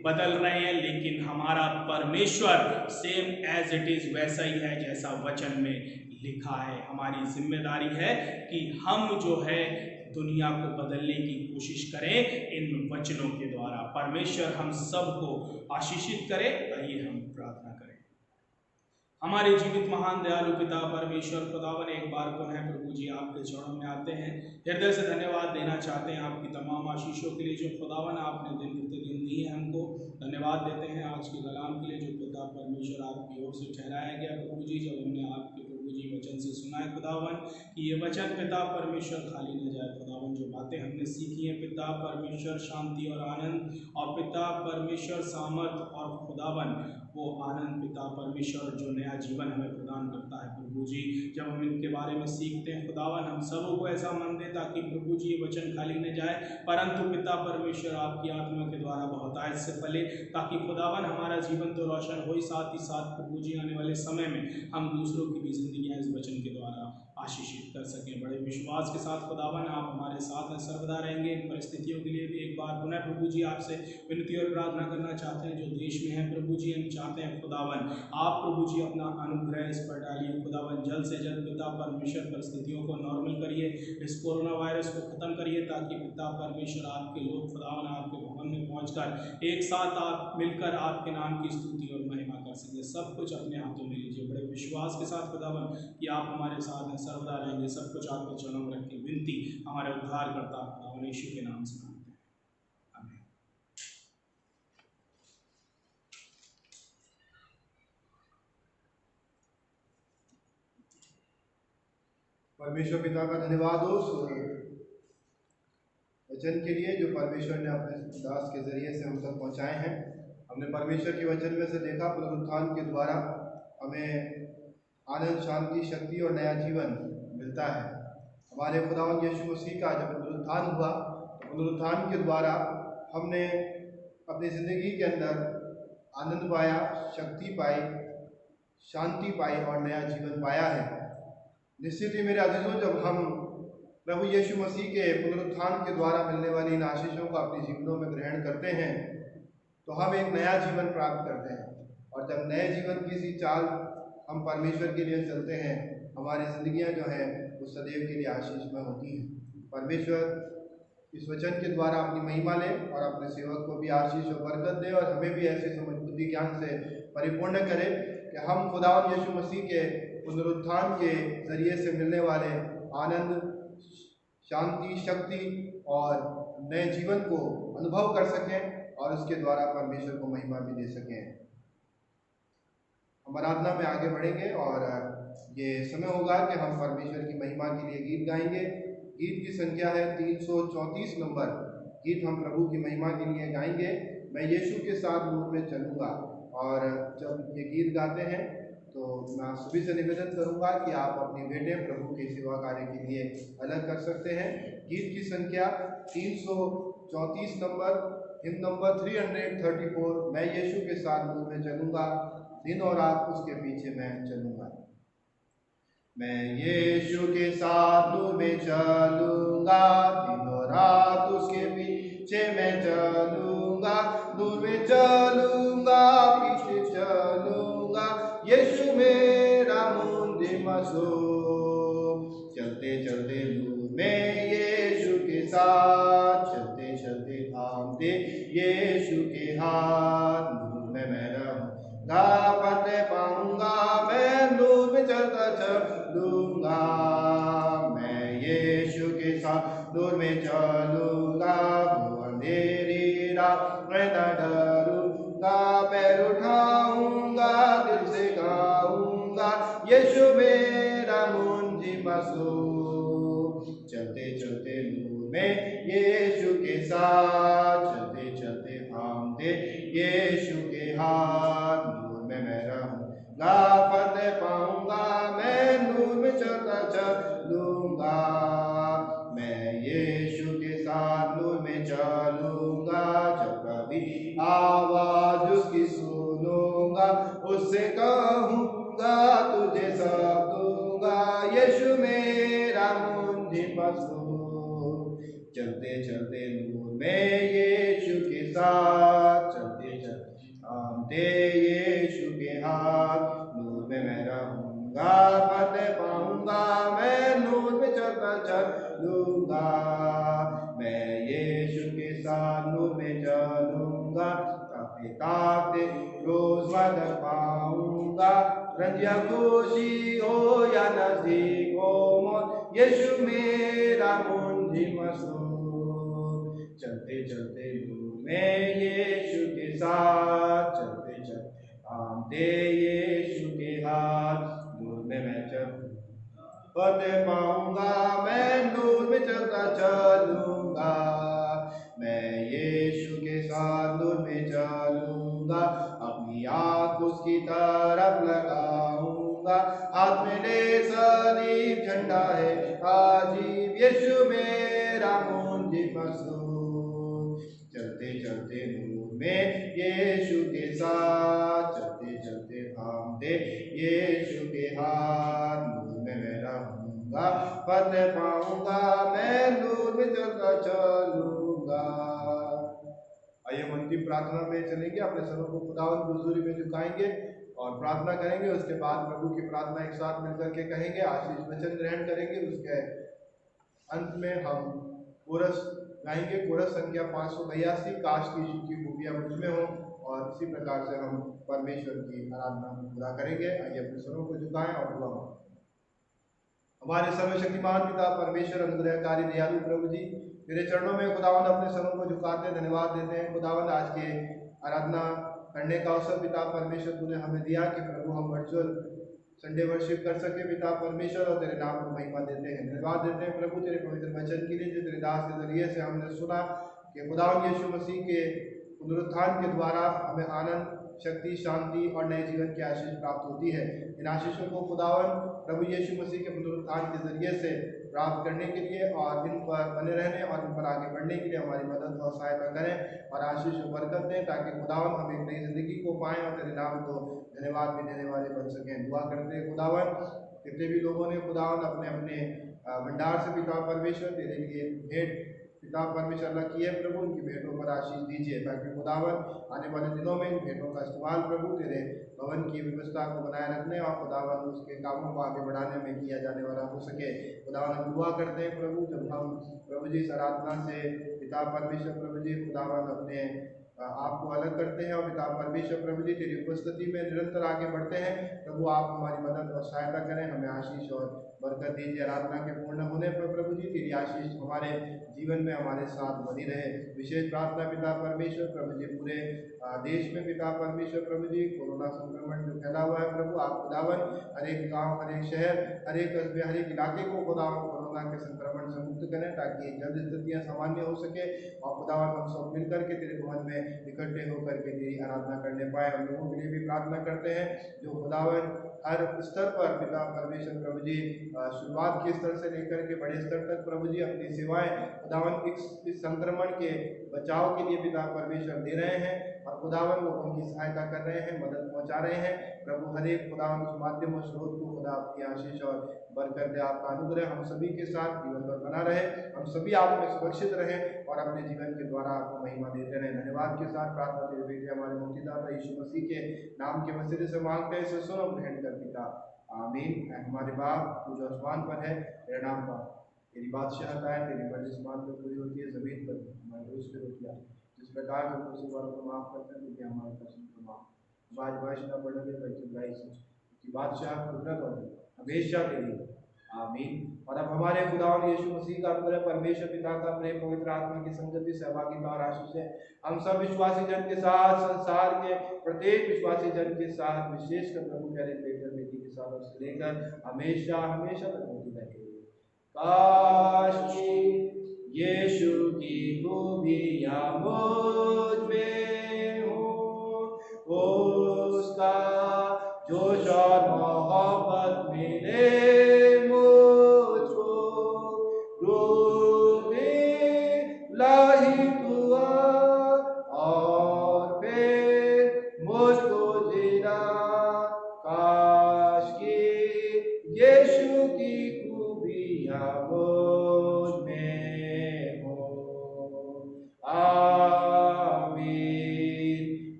बदल रहे हैं, लेकिन हमारा परमेश्वर सेम एज इट इज वैसा ही है जैसा वचन में लिखा है। हमारी जिम्मेदारी है कि हम जो है दुनिया को बदलने की कोशिश करें इन वचनों के द्वारा। परमेश्वर हम सबको आशीषित करे। आइए हम प्रार्थना करें। हमारे जीवित महान दयालु पिता परमेश्वर खुदावन, एक बार पुनः प्रभु जी आपके चरणों में आते हैं, हृदय से धन्यवाद देना चाहते हैं आपकी तमाम आशीषों के लिए जो खुदावन आपने दिन प्रतिदिन दी है। हमको धन्यवाद देते हैं आज के कलाम के लिए जो पिता परमेश्वर आपकी ओर से ठहराया गया प्रभु जी। जब हमने आपके प्रभु जी वचन से सुना है खुदावन कि ये वचन पिता परमेश्वर खाली न जाए खुदावन, जो बातें हमने सीखी हैं पिता परमेश्वर शांति और आनंद, और पिता परमेश्वर सामर्थ, और खुदावन वो आनंद पिता परमेश्वर जो नया जीवन हमें प्रदान करता है प्रभु जी। जब हम इनके बारे में सीखते हैं खुदावन, हम सबों को ऐसा मन दे ताकि प्रभु जी ये वचन खाली न जाए, परंतु पिता परमेश्वर आपकी आत्मा के द्वारा बहुतायत से फले, ताकि खुदावन हमारा जीवन तो रोशन हो ही, साथ ही साथ प्रभु जी आने वाले समय में हम दूसरों की भी जिंदगियां इस वचन के द्वारा आशीषित कर सकें। बड़े विश्वास के साथ खुदावन आप हमारे साथ हैं, सर्वदा रहेंगे। इन परिस्थितियों के लिए भी एक बार पुनः प्रभु जी आपसे विनती और प्रार्थना करना चाहते हैं जो देश में है प्रभु जी। हम चाहते हैं खुदावन आप प्रभु जी अपना अनुग्रह इस पर डालिए खुदावन, जल्द से जल्द पिता परमेश्वर परिस्थितियों को नॉर्मल करिए, इस कोरोना वायरस को खत्म करिए, ताकि पिता परमेश्वर आपके लोग खुदावन आपके भवन में पहुंचकर एक साथ आप मिलकर आपके नाम की स्तुति और महिमा कर सकें। सब कुछ अपने हाथों में लीजिए। बड़े विश्वास के साथ खुदावन कि आप हमारे साथ हैं, सर्वदा रहेंगे। सब कुछ आपके चरणों में रख के विनती हमारे उद्धार करता खुदावन यीशु के नाम से मांगते हैं, आमीन। परमेश्वर पिता का धन्यवाद हो उस वचन के लिए जो परमेश्वर ने अपने दास के जरिए से हम तक पहुँचाए हैं। हमने परमेश्वर के वचन में से देखा पुनरुत्थान के द्वारा हमें आनंद, शांति, शक्ति और नया जीवन मिलता है। हमारे खुदावंद यीशु मसीह का जब पुनरुत्थान हुआ तो पुनरुत्थान के द्वारा हमने अपनी ज़िंदगी के अंदर आनंद पाया, शक्ति पाई, शांति पाई और नया जीवन पाया है। निश्चित ही मेरे अजीजों, जब हम प्रभु यीशु मसीह के पुनरुत्थान के द्वारा मिलने वाली इन आशीषों को अपने जीवनों में ग्रहण करते हैं तो हम एक नया जीवन प्राप्त करते हैं। और जब नए जीवन की सी चाल हम परमेश्वर के लिए चलते हैं, हमारी ज़िंदगियां जो है वो सदैव के लिए आशीषमय होती हैं। परमेश्वर इस वचन के द्वारा अपनी महिमा ले और अपने सेवक को भी आशीष और बरकत दे, और हमें भी ऐसे समझ बुद्धि ज्ञान से परिपूर्ण करे कि हम खुदावंद यीशु मसीह के पुनरुत्थान के जरिए से मिलने वाले आनंद, शांति, शक्ति और नए जीवन को अनुभव कर सकें और उसके द्वारा परमेश्वर को महिमा भी दे सकें। हम आराधना में आगे बढ़ेंगे और ये समय होगा कि हम परमेश्वर की महिमा के लिए गीत गाएंगे। गीत की संख्या है 334 नंबर गीत हम प्रभु की महिमा के लिए गाएंगे। मैं यीशु के साथ नूर में चलूँगा। और जब ये गीत गाते हैं तो मैं आप सभी से निवेदन करूंगा कि आप अपनी बेटे प्रभु के सेवा कार्य के लिए अलग कर सकते हैं। गीत की संख्या 334 नंबर, हिम नंबर 334, मैं यीशु के साथ नूर में चलूँगा, दिन और रात उसके पीछे मैं चलूँगा। मैं यीशु के साथ नूर में चलूँगा, दिन और रात उसके पीछे मैं चलूँगा, नूर में चलूँगा, पीछे चलूँगा, यीशु मेरा मासूम। चलते चलते नूर में यीशु के साथ, चलते चलते थामते यीशु के हाथ। नूर में मैं रहूंगा, फतेह पाऊंगा, मैं नूर में चलता चलूंगा। मैं यीशु के साथ नूर में चलूंगा, वो अंधेरी रात में न डरूंगा। पैर उठाऊंगा, दिल से गाऊंगा, यीशु मेरा मुंजी मासूम। चलते चलते नूर में यीशु के साथ, चलते चलते थामते यीशु के हाथ। नूर में मैं रहूंगा, फतेह पाऊंगा, मैं नूर में चलता चलूंगा। मैं यीशु के साथ नूर में चलूंगा। जब कभी आवाज उसकी सुनूंगा, उससे कहूंगा तुझे सब दूंगा, यीशु मेरा मुंजी मासूम। चलते चलते नूर में यीशु के साथ, चलते चलते थामते यीशु के हाथ। नूर में मैं रहूंगा, फतेह पाऊंगा, मैं नूर में चलता चलूंगा। मैं यीशु के साथ नूर में चलूंगा, कांपते कांपते रोज मदद पाऊंगा। रंजिया खुशी हो या नजदीक हो मौत, यीशु मेरा मुंजी मासूम। चलते चलते नूर में यीशु के साथ, चलते चलते थामते यीशु के हाथ। नूर में मैं फतेह पाऊंगा, मैं नूर में चलता चलूंगा। मैं यीशु के साथ नूर में चलूंगा, अपनी आँख उसकी तरफ लगाऊंगा। हाथ में ले सलीब, झंडा है अजीब, यीशु मेरा मुंजी मासूम। चलते चलते नूर में यीशु के साथ, चलते चलते थामते यीशु के हाथ। नूर में मैं रहूंगा, फतेह पाऊंगा, मैं नूर में चलता चलूंगा। आइए हम अंतिम प्रार्थना में चलेंगे, अपने सरों को खुदावंद की हुजूरी में झुकाएंगे और प्रार्थना करेंगे। उसके बाद प्रभु की प्रार्थना एक साथ मिलकर के कहेंगे, आशीष वचन ग्रहण करेंगे। उसके अंत में हम कोरस गाएंगे, कोरस संख्या 582, काश की यीशु की खूबियां मुझ में हो। और इसी प्रकार से हम परमेश्वर की आराधना को पूरा करेंगे। आइए अपने सरों को झुकाएं और दुआ मांगें। हमारे सर्वशक्तिमान पिता परमेश्वर, अनुग्रहकारी दयालु प्रभु जी, तेरे चरणों में खुदावंद अपने सरों को झुकाते धन्यवाद देते हैं। खुदावंद आज के आराधना करने का अवसर पिता परमेश्वर तूने हमें दिया कि प्रभु हम वर्चुअल संडे वर्शिप कर सके पिता परमेश्वर, और तेरे नाम को महिमा देते हैं, धन्यवाद देते हैं प्रभु तेरे पवित्र वचन के लिए जो तेरे दास के जरिए से हमने सुना कि खुदावंद यीशु मसीह के पुनरुत्थान के द्वारा हमें आनंद, शक्ति, शांति और नए जीवन की आशीष प्राप्त होती है। इन आशीषों को खुदावंद प्रभु यीशु मसीह के पुनरुत्थान के जरिए से प्राप्त करने के लिए और इन पर बने रहने और इन पर आगे बढ़ने के लिए हमारी मदद और सहायता करें और आशीष और बरकत दें, ताकि खुदावंद हम एक नई जिंदगी को पाएं और तेरे नाम को धन्यवाद भी देने वाले बन सकें। दुआ करते हैं खुदावंद, कितने भी लोगों ने खुदावंद अपने अपने भंडार से पिता परमेश्वर तेरे लिए भेंट पिता परमेश्वर अल्लाह की है प्रभु, उनकी भेंटों पर आशीष दीजिए, ताकि खुदावंद आने वाले दिनों में इन भेंटों का इस्तेमाल प्रभु तेरे भवन की व्यवस्था को बनाए रखने और खुदावंद उसके कामों को आगे बढ़ाने में किया जाने वाला हो सके। खुदावंद हम दुआ करते हैं प्रभु, जब हम प्रभु जी इस आराधना से पिता परमेश्वर प्रभु जी खुदावंद अपने आपको अलग करते हैं और पिता परमेश्वर प्रभु जी तेरी उपस्थिति में निरंतर आगे बढ़ते हैं, प्रभु आप हमारी मदद और सहायता करें, हमें आशीष और बरकत दीजिए। आराधना के पूर्ण होने पर प्रभु जी तेरी आशीष हमारे जीवन में हमारे साथ बनी रहे। विशेष प्रार्थना पिता परमेश्वर प्रभु जी पूरे देश में पिता परमेश्वर प्रभु जी कोरोना संक्रमण जो फैला हुआ है प्रभु, आप खुदावंद हर एक गाँव, हर एक शहर, हर एक कस्बे, हर एक इलाके को खुदावंद कोरोना के संक्रमण से मुक्त करें, ताकि जल्द स्थितियाँ सामान्य हो सके और खुदावंद हम सब मिल करके तेरे भवन में इकट्ठे होकर के तेरी आराधना करने पाए। हम लोगों के लिए भी प्रार्थना करते हैं जो खुदावंद हर स्तर पर पिता परमेश्वर प्रभु जी शुरुआत के स्तर से लेकर के बड़े स्तर तक प्रभु जी अपनी सेवाएं खुदावंद इस संक्रमण के बचाव के लिए पिता परमेश्वर दे रहे हैं और खुदावंद लोगों की सहायता कर रहे हैं, मदद पहुंचा रहे हैं प्रभु। हर एक खुदावंद उस माध्यम और स्रोत को खुदा आपकी आशीष और बरकत दे, आपका अनुग्रह हम सभी के साथ जीवन भर बना रहे, हम सभी आप में सुरक्षित रहें और अपने जीवन के द्वारा आपको महिमा देते रहें। धन्यवाद के साथ प्रार्थना तेरे बेटे हमारे मुक्तिदाता यीशु मसीह के नाम के वसीले से मांगते हैं, इसे सुनो ग्रहण कर पिता, आमीन। हमारे बाप तू जो आसमान पर है, तेरा नाम पाक, तेरी बादशाहत आए, तेरी मर्जी आसमान पर पूरी होती है, जमीन पर हमारे रोज की रोटियां जिस प्रकार तुम उसी बार को माफ करते हैं, क्योंकि हमारे कसम को माफ हमारी बारिश न पड़ने पर चिल्लाई से कि बादशाह कुदरत और हमेशा के लिए आमीन। और अब हमारे खुदा और यीशु मसीह का प्रेम, परमेश्वर पिता का प्रेम, पवित्र आत्मा की संगति, सहभागिता और आशीष है हम सब विश्वासी जन के साथ, संसार के प्रत्येक विश्वासी जन के साथ, विशेषकर प्रभु प्यारे पेटर बेटी के साथ उससे लेकर हमेशा हमेशा तक होती रहेगी। काश कि यीशु की खूबियां मुझ में हो, उसका जोश और मोहब्बत मिले मुझको, रूह में लाहिक हुआ और फिर मुझको जीना। काश कि यीशु की खूबियां मुझ में हो। आमीन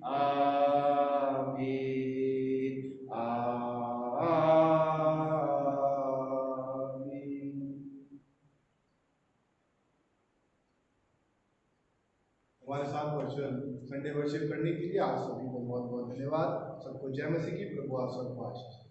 आमीन आमीन। हमारे साथ वर्चुअल संडे वर्शिप करने के लिए आप सभी को बहुत बहुत धन्यवाद। सबको जय मसीह की। प्रभु आप सबको आशीष।